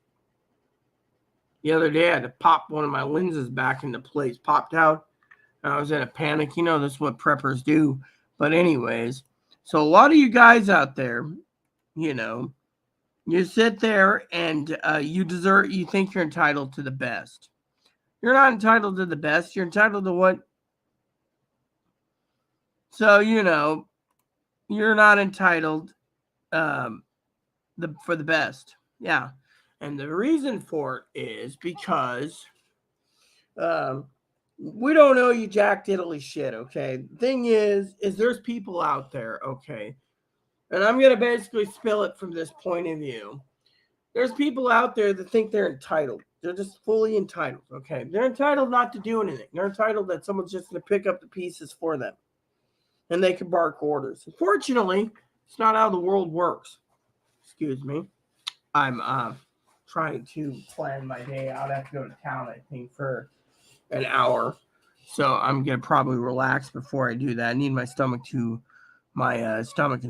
The other day, I had to pop one of my lenses back into place. Popped out. I was in a panic. That's what preppers do. But anyways, so a lot of you guys out there, you sit there and you think you're entitled to the best. You're not entitled to the best. You're entitled to what? So, you're not entitled for the best. Yeah. And the reason for it is because we don't know you jack diddly shit, okay? The thing is there's people out there, okay? And I'm going to basically spill it from this point of view. There's people out there that think they're entitled. They're just fully entitled, okay? They're entitled not to do anything. They're entitled that someone's just going to pick up the pieces for them. And they can bark orders. Unfortunately, it's not how the world works. Excuse me. I'm trying to plan my day out. I have to go to town, I think, for an hour. So I'm going to probably relax before I do that. I need my stomach and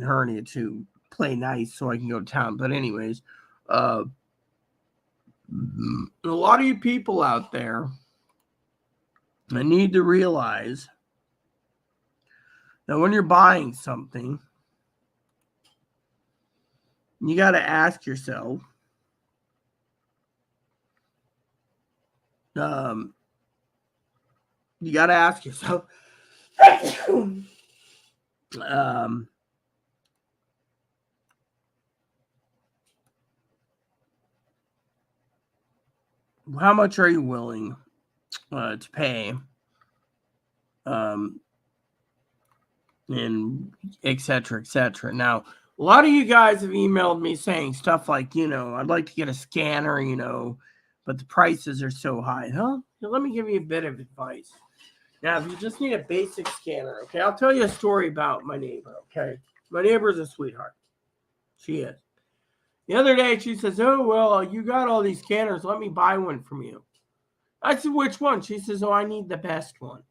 hernia to play nice so I can go to town. But anyways, a lot of you people out there, I need to realize that when you're buying something, you got to ask yourself, how much are you willing to pay, and etc. etc. Now, a lot of you guys have emailed me saying stuff like, I'd like to get a scanner, but the prices are so high. Huh? Let me give you a bit of advice. Now, if you just need a basic scanner, okay, I'll tell you a story about my neighbor, okay? My neighbor's a sweetheart. She is. The other day, she says, "Oh, well, you got all these scanners. Let me buy one from you." I said, "Which one?" She says, "Oh, I need the best one."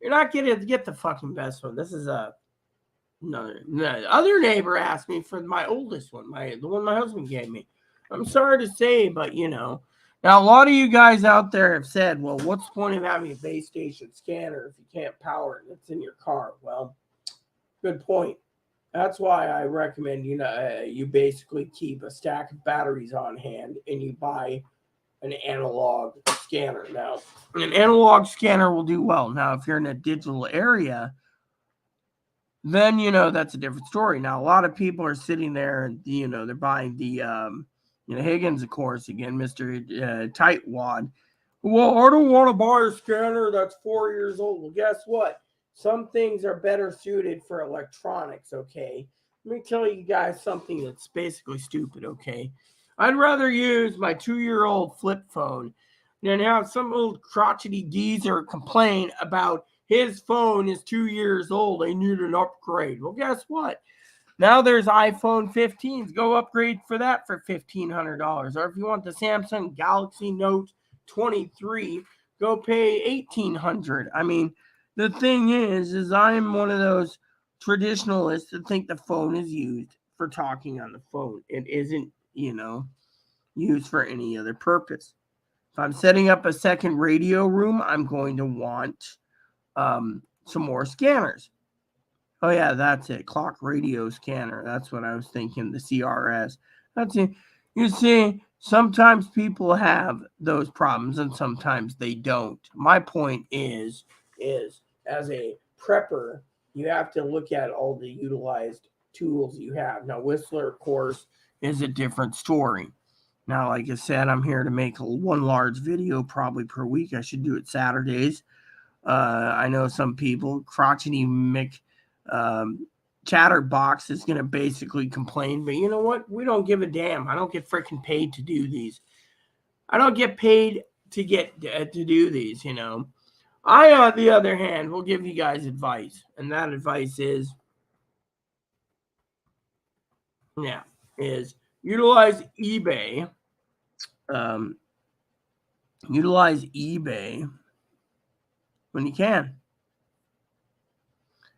You're not going to get the fucking best one. This is no. Other neighbor asked me for my oldest one, the one my husband gave me. I'm sorry to say, but Now, a lot of you guys out there have said, well, what's the point of having a base station scanner if you can't power it? It's in your car. Well, good point. That's why I recommend you basically keep a stack of batteries on hand and you buy an analog scanner. Now, an analog scanner will do well. Now, if you're in a digital area, then that's a different story. Now, a lot of people are sitting there and they're buying the Higgins, of course, again, Mr. Tightwad. Well, I don't want to buy a scanner that's 4 years old. Well, guess what? Some things are better suited for electronics, okay? Let me tell you guys something that's basically stupid, okay? I'd rather use my 2-year-old flip phone than have some old crotchety geezer complain about his phone is 2 years old. They need an upgrade. Well, guess what? Now there's iPhone 15s. Go upgrade for that for $1,500. Or if you want the Samsung Galaxy Note 23, go pay $1,800. I mean, the thing is I'm one of those traditionalists that think the phone is used for talking on the phone. It isn't, used for any other purpose. If I'm setting up a second radio room, I'm going to want some more scanners. Oh yeah, that's it. Clock radio scanner. That's what I was thinking. The CRS. That's it. You see, sometimes people have those problems and sometimes they don't. My point is as a prepper, you have to look at all the utilized tools you have. Now, Whistler, of course, is a different story. Now, like I said, I'm here to make one large video probably per week. I should do it Saturdays. I know some people, crotchety Mick Chatterbox is going to basically complain, but you know what? We don't give a damn. I don't get freaking paid to do these. I don't get paid to do these. I, on the other hand, will give you guys advice, and that advice is, utilize eBay. Utilize eBay when you can.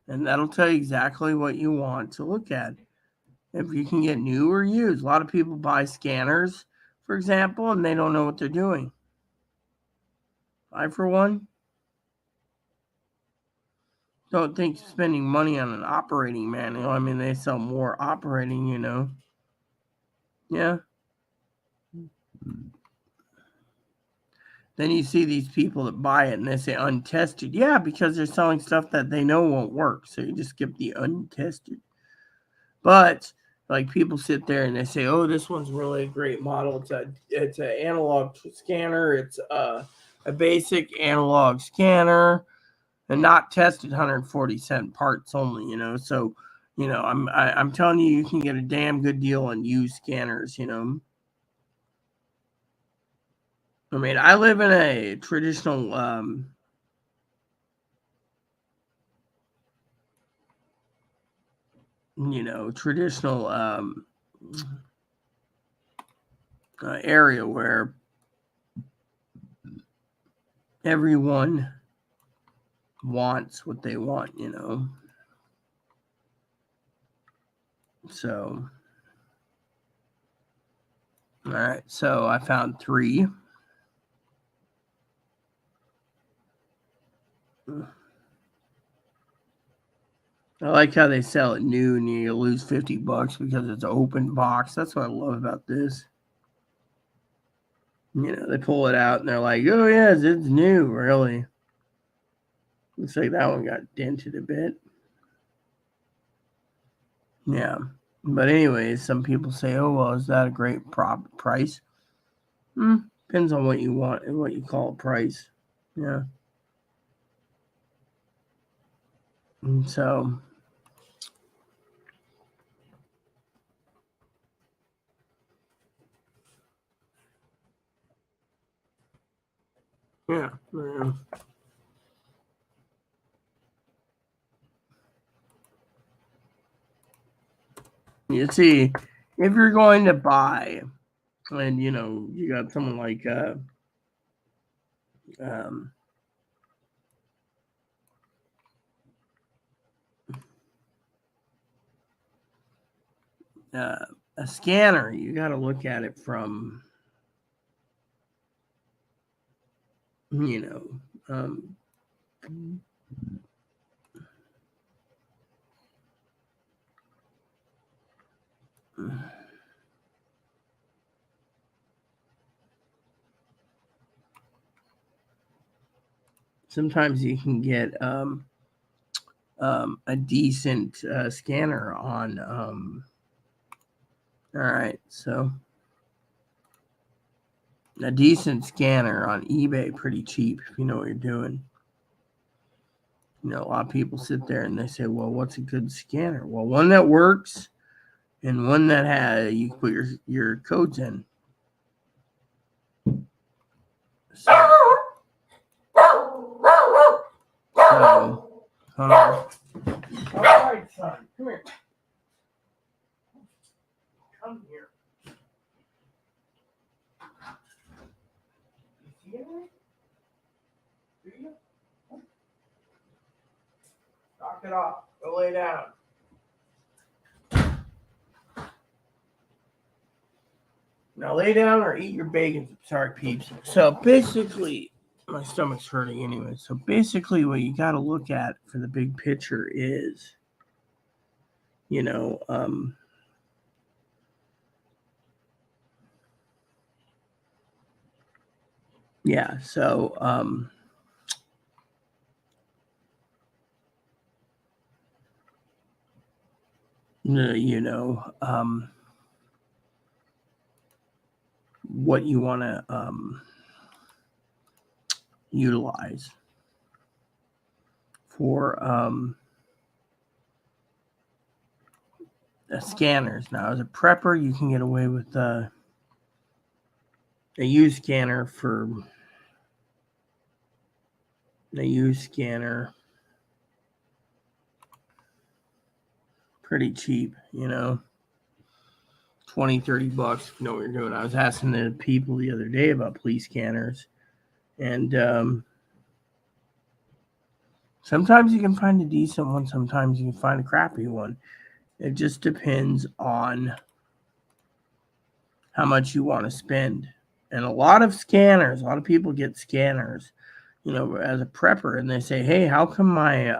And that'll tell you exactly what you want to look at. If you can get new or used. A lot of people buy scanners, for example, and they don't know what they're doing. I, for one, don't think spending money on an operating manual. I mean, they sell more operating, Yeah. Then you see these people that buy it and they say untested. Yeah, because they're selling stuff that they know won't work. So you just skip the untested. But like people sit there and they say, "Oh, this one's really a great model. It's an analog scanner. It's a basic analog scanner, and not tested 140-cent parts only." So I'm telling you, you can get a damn good deal on used scanners. I mean, I live in a traditional traditional area where everyone wants what they want, So, all right. So I found 3. I like how they sell it new and you lose $50 because it's an open box. That's what I love about this. They pull it out and they're like, "Oh yes, it's new." Really? Looks like that one got dented a bit. Yeah. But anyways, some people say, "Oh well, is that a great price?" Depends on what you want and what you call a price. Yeah. And so, yeah. You see, if you're going to buy, and you got someone like um, a scanner, you got to look at it from um, sometimes you can get a decent scanner on. All right, so a decent scanner on eBay, pretty cheap if you know what you're doing. A lot of people sit there and they say, "Well, what's a good scanner?" Well, one that works and one that you put your codes in. So, hold on. All right, son, come here. Come here. You see anything? Do you? Knock it off. Go lay down. Now lay down or eat your bacon. Sorry, peeps. So basically, my stomach's hurting anyway. So basically, what you got to look at for the big picture is, yeah. So, what you want to utilize for scanners. Now, as a prepper, you can get away with a used scanner for pretty cheap, $20, $30 if you know what you're doing. I was asking the people the other day about police scanners, and sometimes you can find a decent one, sometimes you can find a crappy one. It just depends on how much you want to spend. And a lot of people get scanners, as a prepper, and they say, "Hey, how come my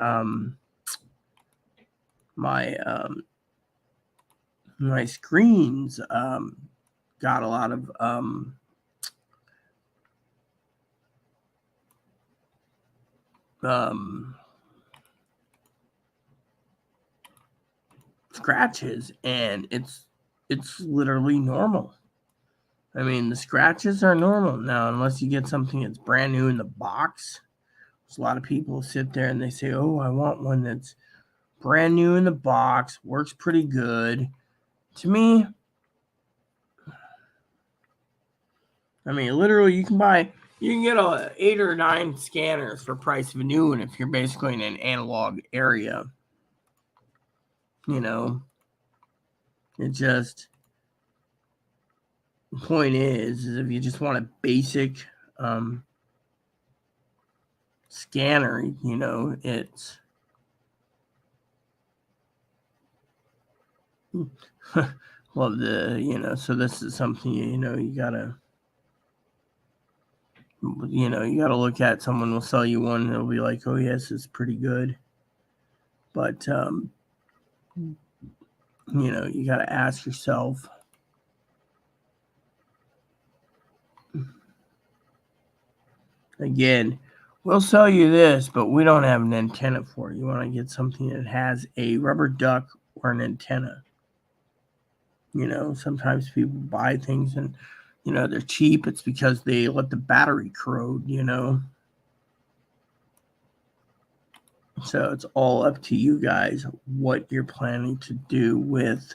screens got a lot of scratches?" And it's literally normal. I mean, the scratches are normal now, unless you get something that's brand new in the box. There's a lot of people sit there and they say, "Oh, I want one that's brand new in the box, works pretty good." To me, I mean, literally, you can get 8 or 9 scanners for price of a new one if you're basically in an analog area. It just, the point is if you just want a basic scanner, it's love so this is something you gotta look at. Someone will sell you one and it'll be like, "Oh yes, it's pretty good," but you gotta ask yourself, again, we'll sell you this, but we don't have an antenna for it. You want to get something that has a rubber duck or an antenna. Sometimes people buy things and they're cheap. It's because they let the battery corrode, So it's all up to you guys what you're planning to do with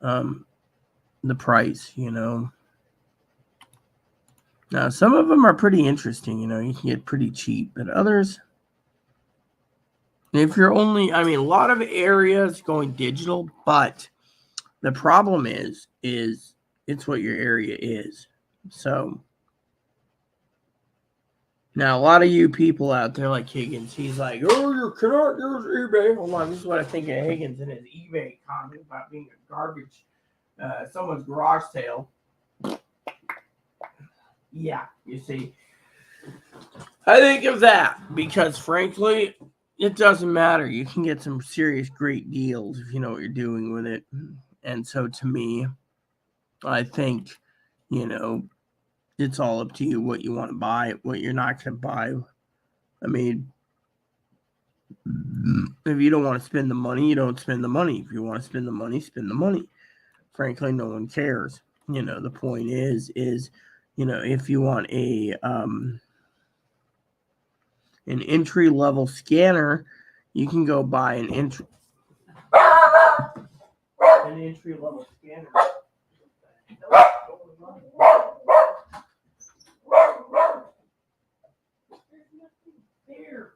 the price, Now, some of them are pretty interesting, you can get pretty cheap, but others, if you're only, a lot of areas going digital, but the problem is it's what your area is. So now a lot of you people out there like Higgins, he's like, oh, you cannot use eBay. Hold on, this is what I think of Higgins and his eBay comment about being a garbage, someone's garage sale. Yeah, you see. I think of that because, frankly, it doesn't matter. You can get some serious great deals if you know what you're doing with it. And so to me, I think, it's all up to you what you want to buy, what you're not going to buy. If you don't want to spend the money, you don't spend the money. If you want to spend the money, spend the money. Frankly, no one cares. The point is, if you want an entry-level scanner, you can go buy an entry-level scanner. There.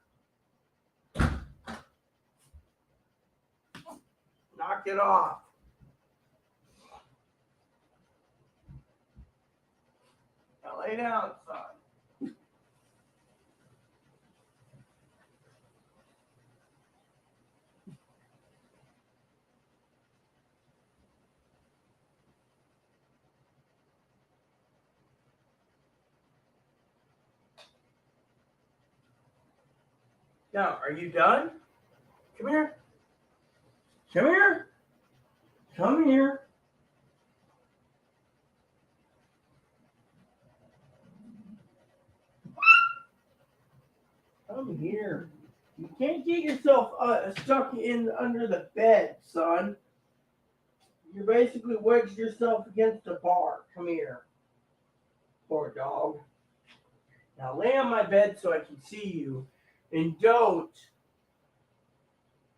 Knock it off. Now lay down, son. Now, are you done? Come here. Come here. Come here. Come here. You can't get yourself stuck in under the bed, son. You basically wedged yourself against the bar. Come here. Poor dog. Now lay on my bed so I can see you. And don't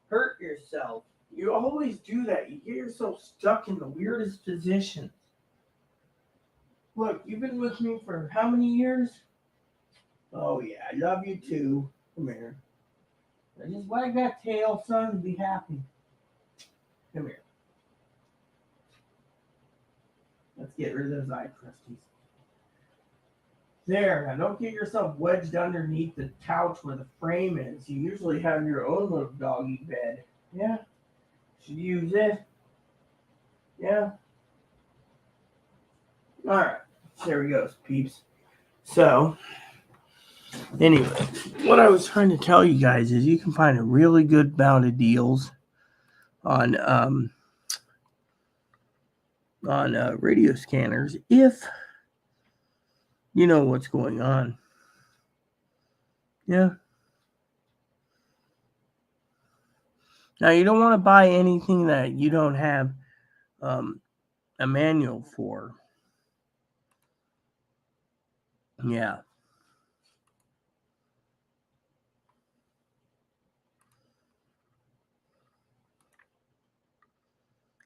hurt yourself. You always do that. You get yourself stuck in the weirdest positions. Look, you've been with me for how many years? Oh, yeah, I love you too. Come here. Now just wag that tail, son, and be happy. Come here. Let's get rid of those eye crusties. There, now don't get yourself wedged underneath the couch where the frame is. You usually have your own little doggy bed. Yeah? Should you use it? Yeah? Alright, there we go, peeps. So, anyway, what I was trying to tell you guys is you can find a really good amount of deals on radio scanners if you know what's going on. Yeah. Now, you don't want to buy anything that you don't have a manual for. Yeah.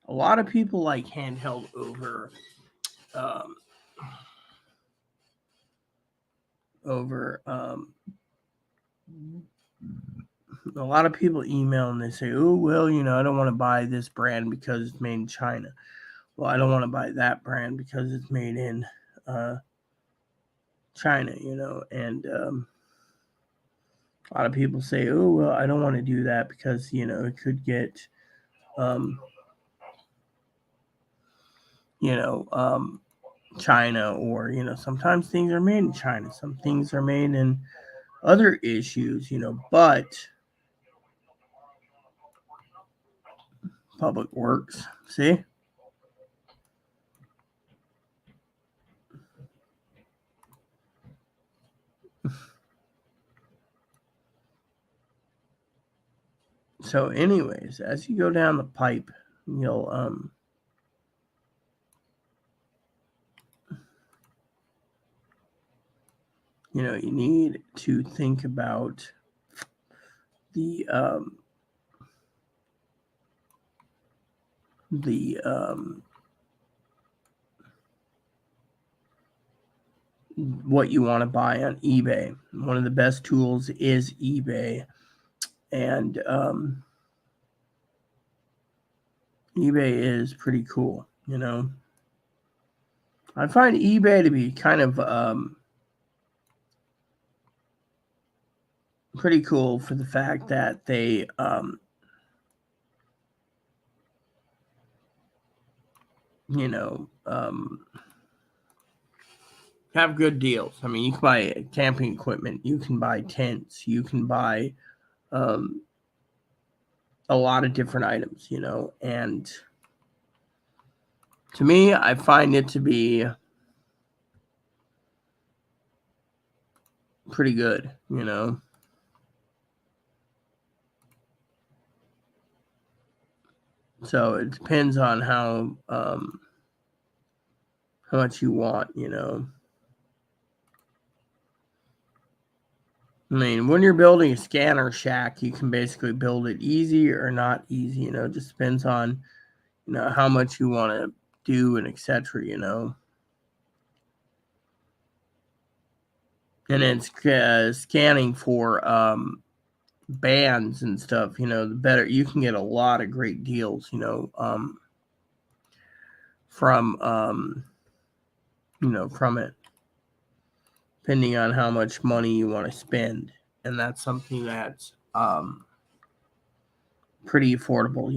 A lot of people like handheld over a lot of people email and they say, oh, well, I don't want to buy this brand because it's made in China. Well, I don't want to buy that brand because it's made in China, and a lot of people say, oh, well, I don't want to do that because, it could get, China, or, sometimes things are made in China. Some things are made in other issues, but public works, see? So anyways, as you go down the pipe, you'll you need to think about the what you want to buy on eBay. One of the best tools is eBay, and eBay is pretty cool. I find eBay to be kind of pretty cool for the fact that they have good deals. I mean, you can buy camping equipment, you can buy tents, you can buy a lot of different items, and to me, I find it to be pretty good, So it depends on how much you want, I mean, when you're building a scanner shack, you can basically build it easy or not easy, it just depends on, how much you want to do and etc., And it's scanning for bands and stuff, the better you can get a lot of great deals, from from it, depending on how much money you want to spend. And that's something that's pretty affordable,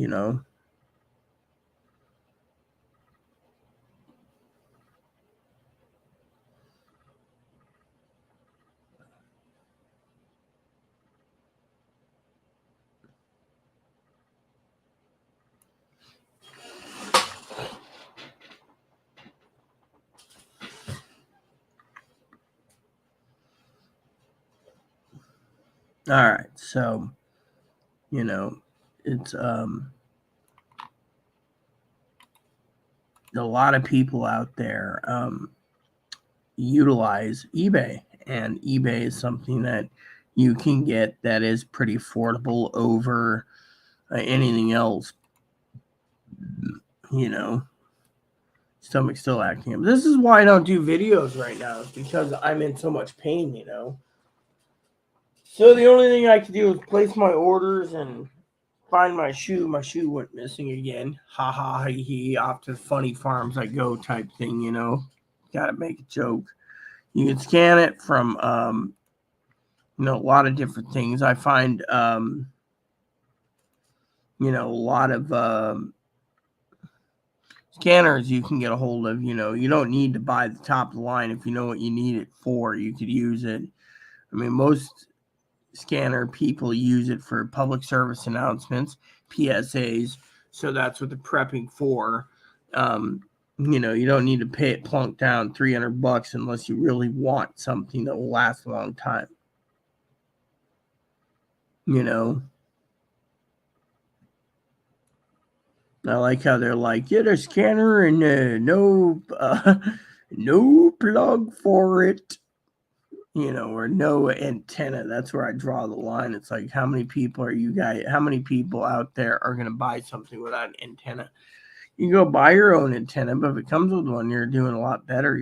All right, so it's a lot of people out there utilize eBay, and eBay is something that you can get that is pretty affordable over anything else. Stomach's still acting up. This is why I don't do videos right now, because I'm in so much pain, So the only thing I can do is place my orders and find my shoe. My shoe went missing again. Ha ha he he. Off to funny farms I go type thing, Gotta make a joke. You can scan it from a lot of different things. I find a lot of scanners you can get a hold of. You don't need to buy the top of the line. If you know what you need it for, you could use it. I mean, most scanner people use it for public service announcements, PSAs. So that's what they're prepping for. You don't need to pay it plunk down $300 unless you really want something that will last a long time. I like how they're like, get a scanner and no plug for it, or no antenna. That's where I draw the line. It's like, how many people out there are going to buy something without an antenna? You can go buy your own antenna, but if it comes with one, you're doing a lot better,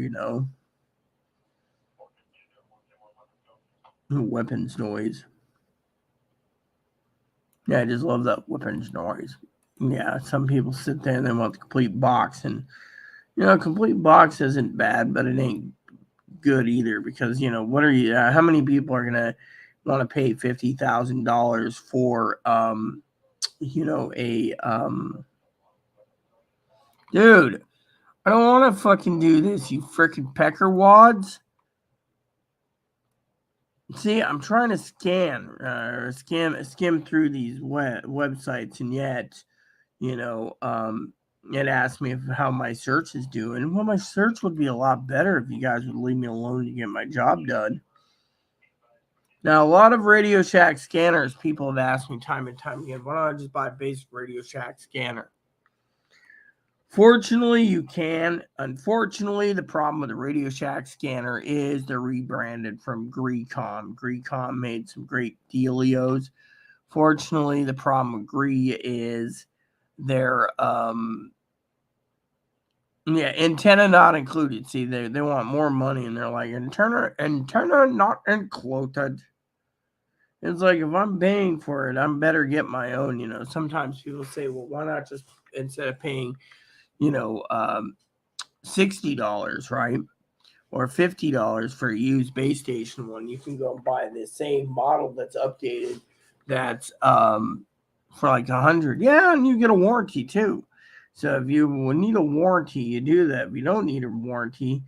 Weapons noise. Yeah, I just love that weapons noise. Yeah, some people sit there and they want the complete box, and complete box isn't bad, but it ain't good either, because what are you? How many people are gonna want to pay $50,000 for a dude? I don't want to fucking do this, you freaking pecker wads. See, I'm trying to skim through these websites, and yet, it asked me how my search is doing. Well, my search would be a lot better if you guys would leave me alone to get my job done. Now, a lot of Radio Shack scanners, people have asked me time and time again, why don't I just buy a basic Radio Shack scanner? Fortunately, you can. Unfortunately, the problem with the Radio Shack scanner is they're rebranded from Greecom. Greecom made some great dealios. Fortunately, the problem with Gree is their antenna not included. See, they want more money, and they're like antenna not included. It's like, if I'm paying for it, I'm better get my own. Sometimes people say, well, why not just, instead of paying, $60, right? Or $50 for a used base station one, you can go and buy the same model that's updated, that's for like $100. Yeah, and you get a warranty too. So if you need a warranty, you do that. If you don't need a warranty,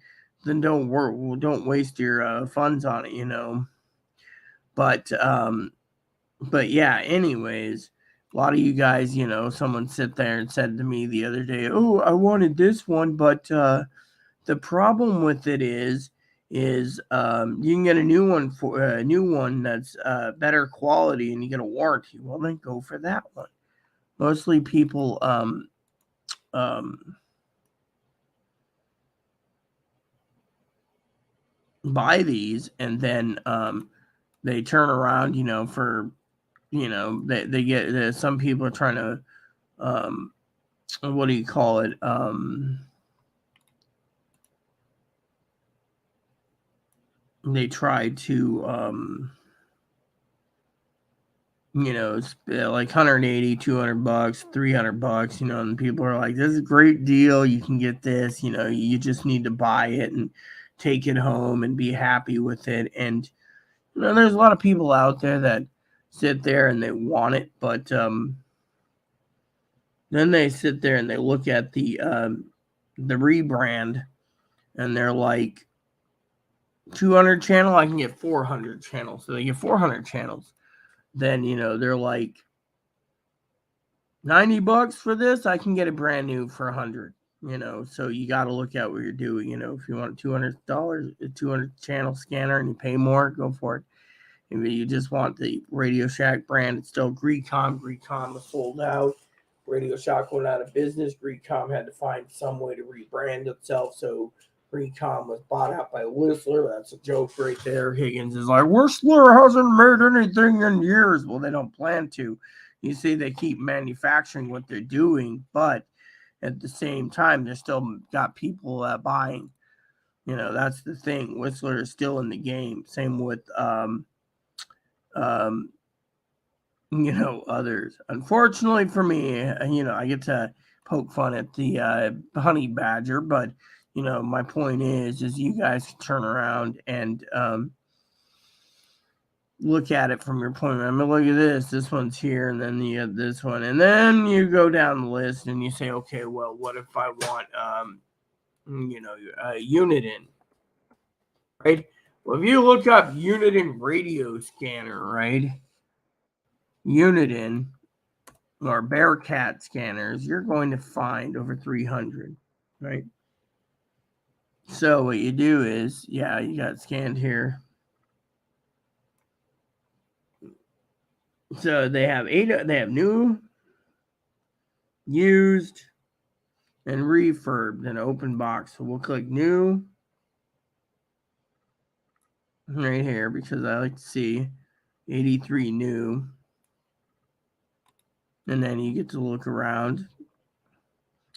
then don't waste your funds on it. But yeah. Anyways, a lot of you guys, someone sit there and said to me the other day, "Oh, I wanted this one, but the problem with it is you can get a new one for a new one that's better quality, and you get a warranty." Well, then go for that one. Mostly people buy these, and then they turn around, for they get some people are trying to what do you call it? They try to like 180, $200, $300, and people are like, "This is a great deal. You can get this, you just need to buy it and take it home and be happy with it." And, there's a lot of people out there that sit there and they want it, but then they sit there and they look at the rebrand, and they're like, 200 channel, I can get 400 channels. So they get 400 channels. Then, they're like, $90 for this, I can get it brand new for 100. So you got to look at what you're doing. If you want $200, a 200 channel scanner, and you pay more, go for it. If you just want the Radio Shack brand, it's still Greecom. Greecom was sold out. Radio Shack went out of business. Greecom had to find some way to rebrand itself. So Greecom was bought out by Whistler. That's a joke right there. Higgins is like, Whistler hasn't made anything in years. Well, they don't plan to. You see, they keep manufacturing what they're doing, but at the same time, they're still got people buying. That's the thing. Whistler is still in the game. Same with others. Unfortunately for me, I get to poke fun at the honey badger, but my point is you guys can turn around and look at it from your point. I mean, look at this one's here, and then you have this one, and then you go down the list and you say, okay, well, what if I want Uniden, right? Well, if you look up Uniden radio scanner, right, Uniden or Bearcat scanners, you're going to find over 300, right? So what you do is, you got scanned here. So they have new, used, and refurbed, and open box. So we'll click new right here because I like to see 83 new. And then you get to look around.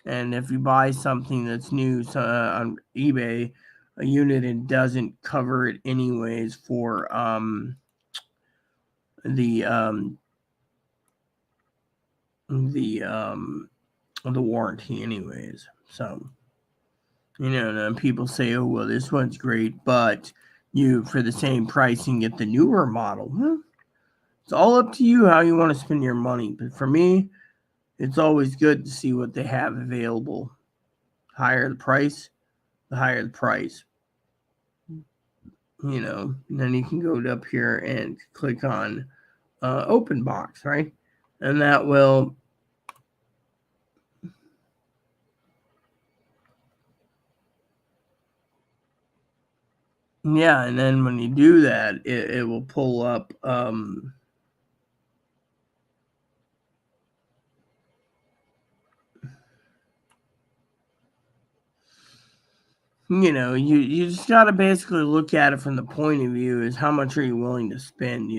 And if you buy something that's new on eBay, a unit, it doesn't cover it anyways for the warranty anyways. So and then people say, oh well, this one's great, but you, for the same price, you can get the newer model. Well, it's all up to you how you want to spend your money. But for me, it's always good to see what they have available. Higher the price, the higher the price. And then you can go up here and click on open box, right? And that will and then when you do that, it will pull up you just got to basically look at it from the point of view is how much are you willing to spend,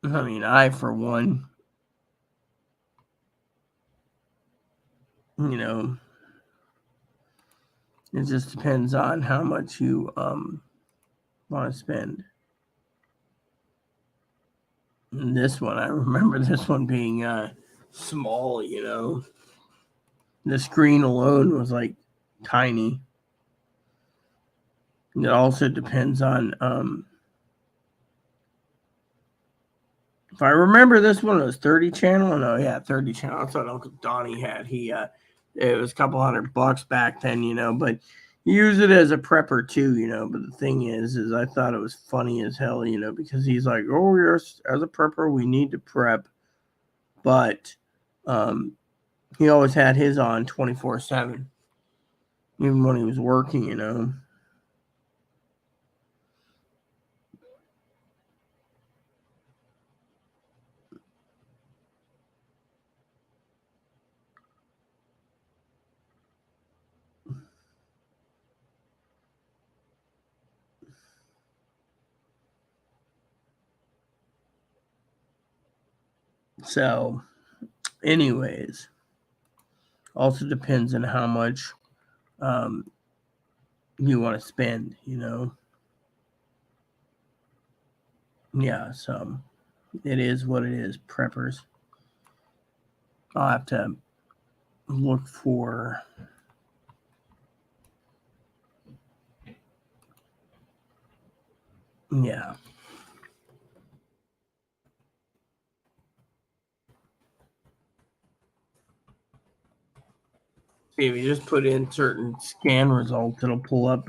I mean, I, for one, it just depends on how much you want to spend. And this one, I remember this one being small, The screen alone was like tiny. And it also depends on if I remember, this one was 30 channel. No, yeah, 30 channel. That's what Uncle Donnie had. It was a couple $100 back then, but you use it as a prepper too, But the thing is I thought it was funny as hell, because he's like, oh, yes, as a prepper, we need to prep, but he always had his on 24/7, even when he was working, So, anyways, also depends on how much you want to spend, Yeah, so it is what it is, preppers. I'll have to look for yeah. If you just put in certain scan results, it'll pull up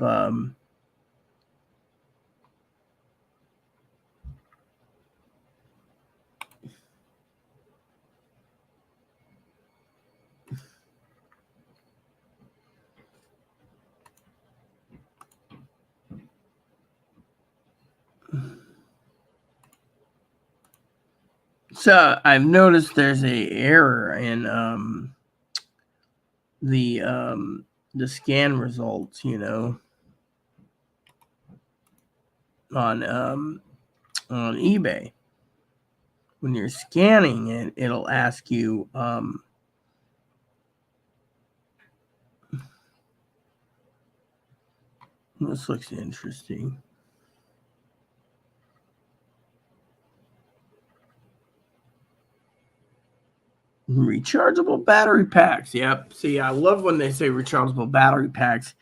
so I've noticed there's a error in the scan results, on eBay. When you're scanning it, it'll ask you this looks interesting. Rechargeable battery packs. Yep. See, I love when they say rechargeable battery packs.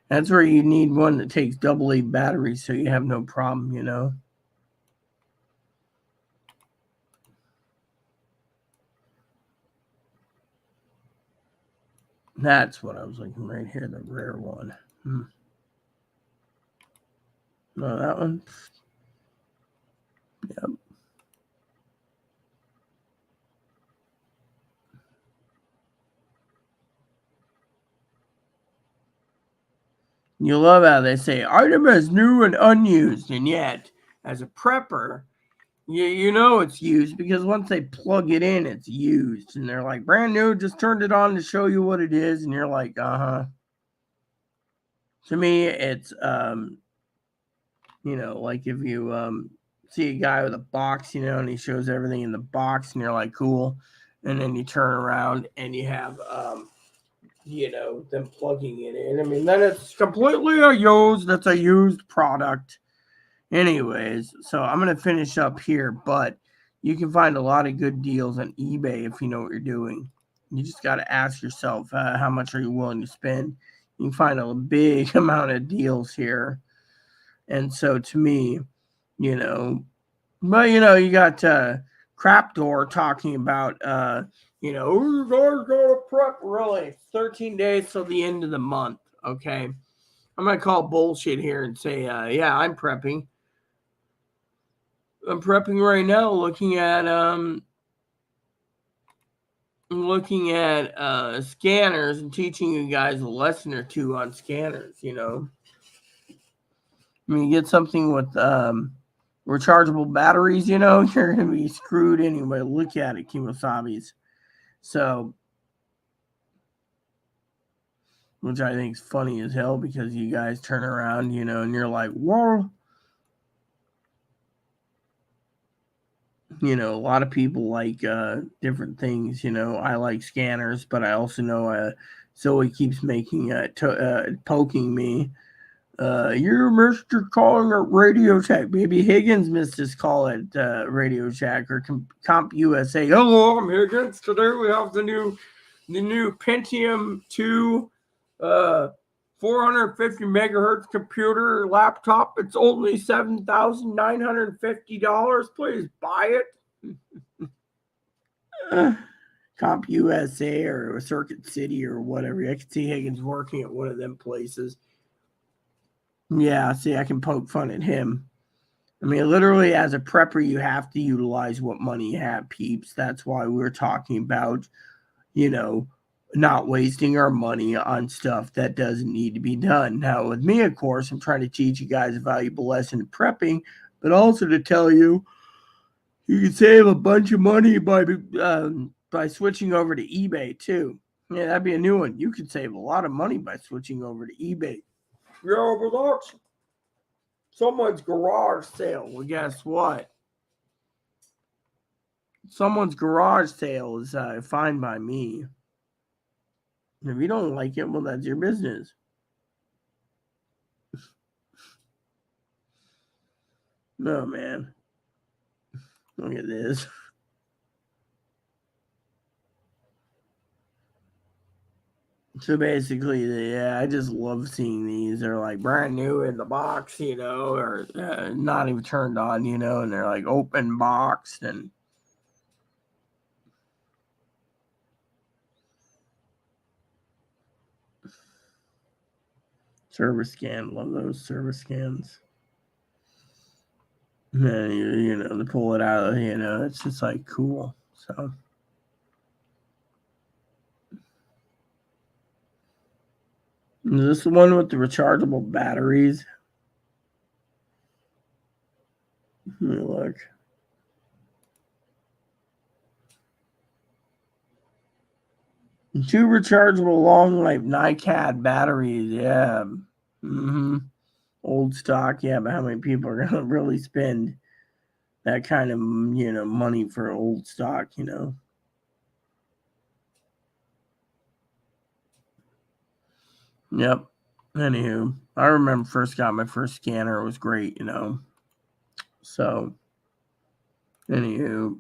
That's where you need one that takes AA batteries so you have no problem, That's what I was looking right here, the rare one. No, that one. Yep. You love how they say item is new and unused, and yet as a prepper, you know it's used because once they plug it in, it's used, and they're like brand new. Just turned it on to show you what it is, and you're like, To me, it's like if you see a guy with a box, and he shows everything in the box, and you're like, cool, and then you turn around and you have them plugging it in. I mean, then it's completely that's a used product. Anyways, so I'm going to finish up here, but you can find a lot of good deals on eBay if you know what you're doing. You just got to ask yourself, how much are you willing to spend? You can find a big amount of deals here. And so to me, but you got Crap Door talking about you guys gotta prep really 13 days till the end of the month. Okay. I'm gonna call bullshit here and say, yeah, I'm prepping. I'm prepping right now, looking at scanners and teaching you guys a lesson or two on scanners, I mean, you get something with rechargeable batteries, you're going to be screwed anyway. Look at it, Kimosabis. So, which I think is funny as hell because you guys turn around, and you're like, well, a lot of people like different things. I like scanners, but I also know Zoe keeps poking me. You're Mr. Calling at Radio Shack. Maybe Higgins missed his call at Radio Shack or Comp USA. Hello, I'm Higgins. Today we have the new Pentium 2 450 megahertz computer laptop. It's only $7,950. Please buy it. Comp USA or Circuit City or whatever. I can see Higgins working at one of them places. Yeah, see, I can poke fun at him. I mean, literally, as a prepper, you have to utilize what money you have, peeps. That's why we're talking about, not wasting our money on stuff that doesn't need to be done. Now, with me, of course, I'm trying to teach you guys a valuable lesson in prepping, but also to tell you can save a bunch of money by switching over to eBay, too. Yeah, that'd be a new one. You could save a lot of money by switching over to eBay. Yeah, but that's someone's garage sale. Well, guess what? Someone's garage sale is fine by me. If you don't like it, well, that's your business. No, man. Look at this. So basically, I just love seeing these. They're like brand new in the box, or not even turned on, and they're like open boxed and. Service scan, love those service scans. And to pull it out, it's just like cool. So. Is this the one with the rechargeable batteries? Let me look. Two rechargeable long life NiCad batteries. Yeah. Old stock. Yeah, but how many people are going to really spend that kind of, money for old stock, Yep. Anywho, I remember first got my first scanner. It was great, So, anywho.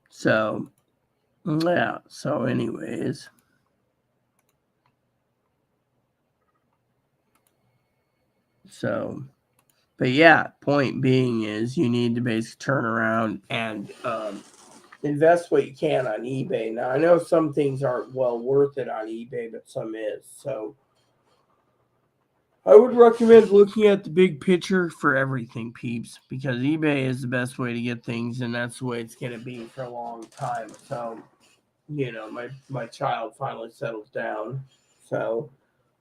So, yeah. So, anyways. So, but yeah, point being is you need to basically turn around and invest what you can on eBay. Now, I know some things aren't well worth it on eBay, but some is. So, I would recommend looking at the big picture for everything, peeps, because eBay is the best way to get things, and that's the way it's going to be for a long time. So, my child finally settles down. So,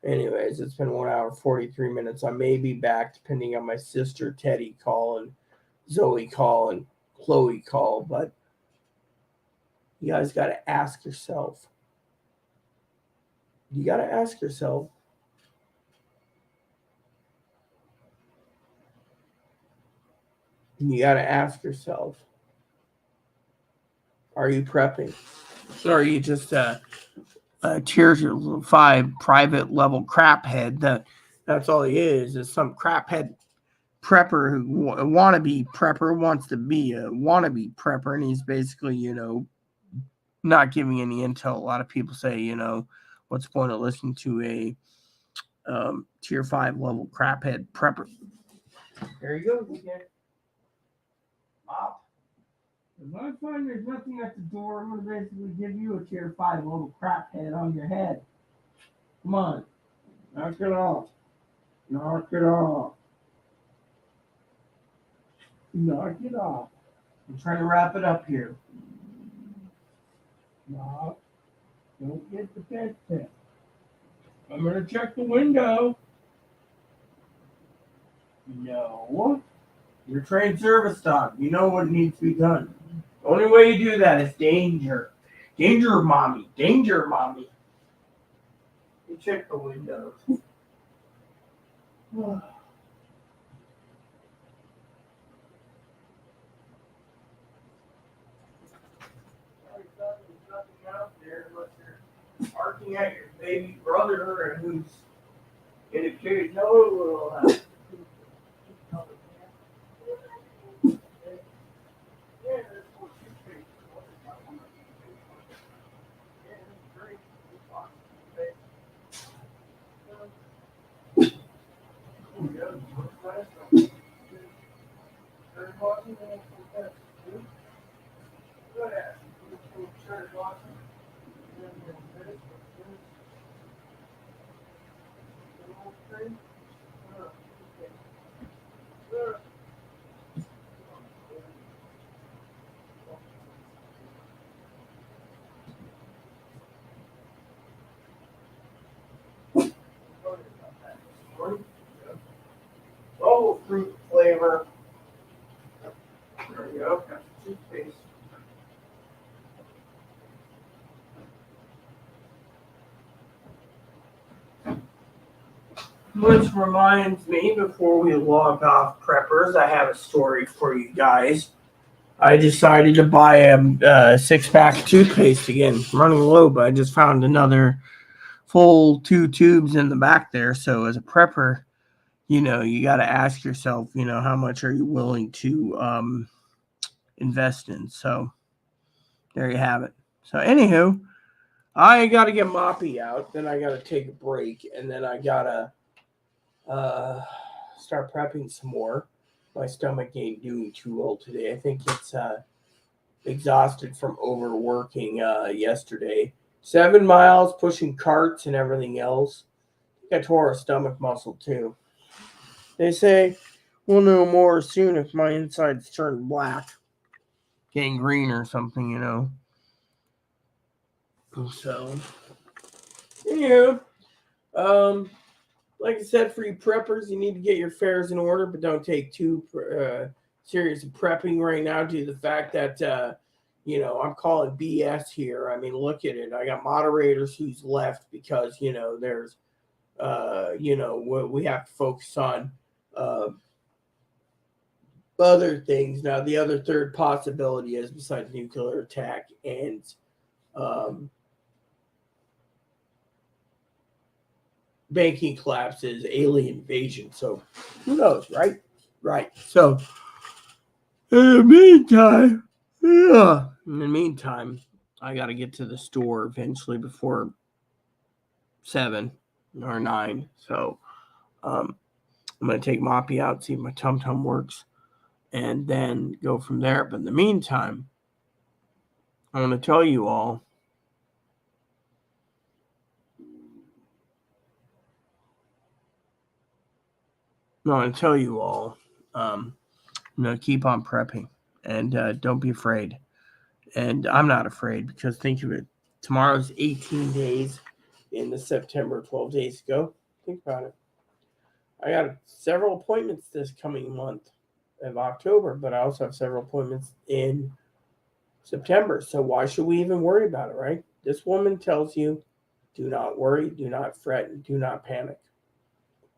anyways, it's been 1 hour, 43 minutes. I may be back depending on my sister Teddy call and Zoe call and Chloe call, but you guys got to ask yourself. You got to ask yourself. You got to ask yourself, are you prepping? Or are you just a tier 5 private level craphead? That's all he is some craphead prepper who wannabe prepper wants to be a wannabe prepper, and he's basically, not giving any intel. A lot of people say, what's the point of listening to a tier 5 level craphead prepper? There you go. Okay. Mop. If I find there's nothing at the door, I'm going to basically give you a tier 5 level craphead on your head. Come on. Knock it off. Knock it off. Knock it off. I'm trying to wrap it up here. No. Don't get the pet. I'm going to check the window. No. Your train service dog. You know what needs to be done. The only way you do that is danger. Danger, mommy. Danger, mommy. You check the windows. There's nothing out there unless you're barking at your baby brother who's in a cage. No, little house. Oh, fruit flavor. There you go. Got some toothpaste. Which reminds me, before we log off, preppers, I have a story for you guys. I decided to buy a six-pack of toothpaste again. I'm running low, but I just found another full 2 tubes in the back there. So as a prepper, you got to ask yourself, how much are you willing to invest in? So there you have it. So anywho, I got to get Moppy out. Then I got to take a break, and then I got to start prepping some more. My stomach ain't doing too well today. I think it's exhausted from overworking yesterday. 7 miles pushing carts and everything else. I tore a stomach muscle too. They say we'll know more soon if my insides turn black, gangrene or something, So, anywho, like I said, for you preppers, you need to get your affairs in order, but don't take too serious prepping right now due to the fact that, I'm calling BS here. I mean, look at it. I got moderators who's left because, there's, we have to focus on other things. Now, the other third possibility is, besides nuclear attack and banking collapses, alien invasion. So who knows, right? Right. So in the meantime, I got to get to the store eventually before 7 or 9. So I'm going to take Moppy out, see if my tum-tum works, and then go from there. But in the meantime, I want to tell you all I'm going to keep on prepping, and don't be afraid. And I'm not afraid, because think of it. Tomorrow's 18 days into September, 12 days ago. Think about it. I got several appointments this coming month of October, but I also have several appointments in September. So why should we even worry about it, right? This woman tells you, do not worry, do not fret, and do not panic.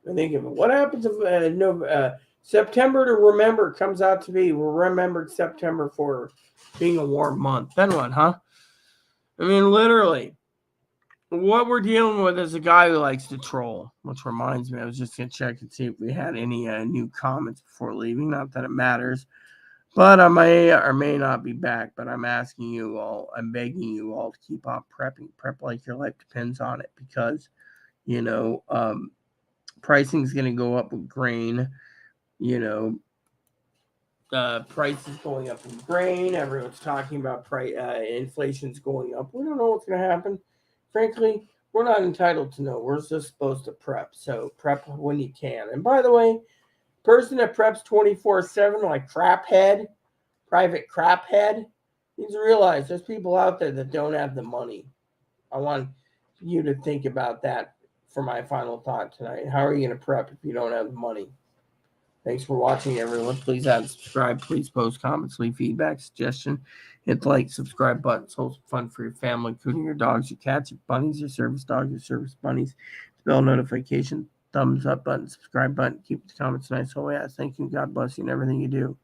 And think of it. What happens if September to remember comes out to be, we're remembered September for being a warm month? Then what, huh? I mean, literally, what we're dealing with is a guy who likes to troll, which reminds me, I was just going to check and see if we had any new comments before leaving. Not that it matters, but I may or may not be back. But I'm asking you all, I'm begging you all to keep on prepping. Prep like your life depends on it, because, pricing is going to go up with grain, prices going up in grain. Everyone's talking about inflation's going up. We don't know what's going to happen. Frankly, we're not entitled to know. We're just supposed to prep. So prep when you can. And by the way, person that preps 24/7 like private crap head, needs to realize there's people out there that don't have the money. I want you to think about that for my final thought tonight. How are you going to prep if you don't have the money? Thanks for watching, everyone. Please add and subscribe. Please post comments, leave feedback, suggestion. Hit the like, subscribe button. It's wholesome fun for your family, including your dogs, your cats, your bunnies, your service dogs, your service bunnies. Bell notification, thumbs up button, subscribe button. Keep the comments nice. Oh, yeah. Thank you. God bless you in everything you do.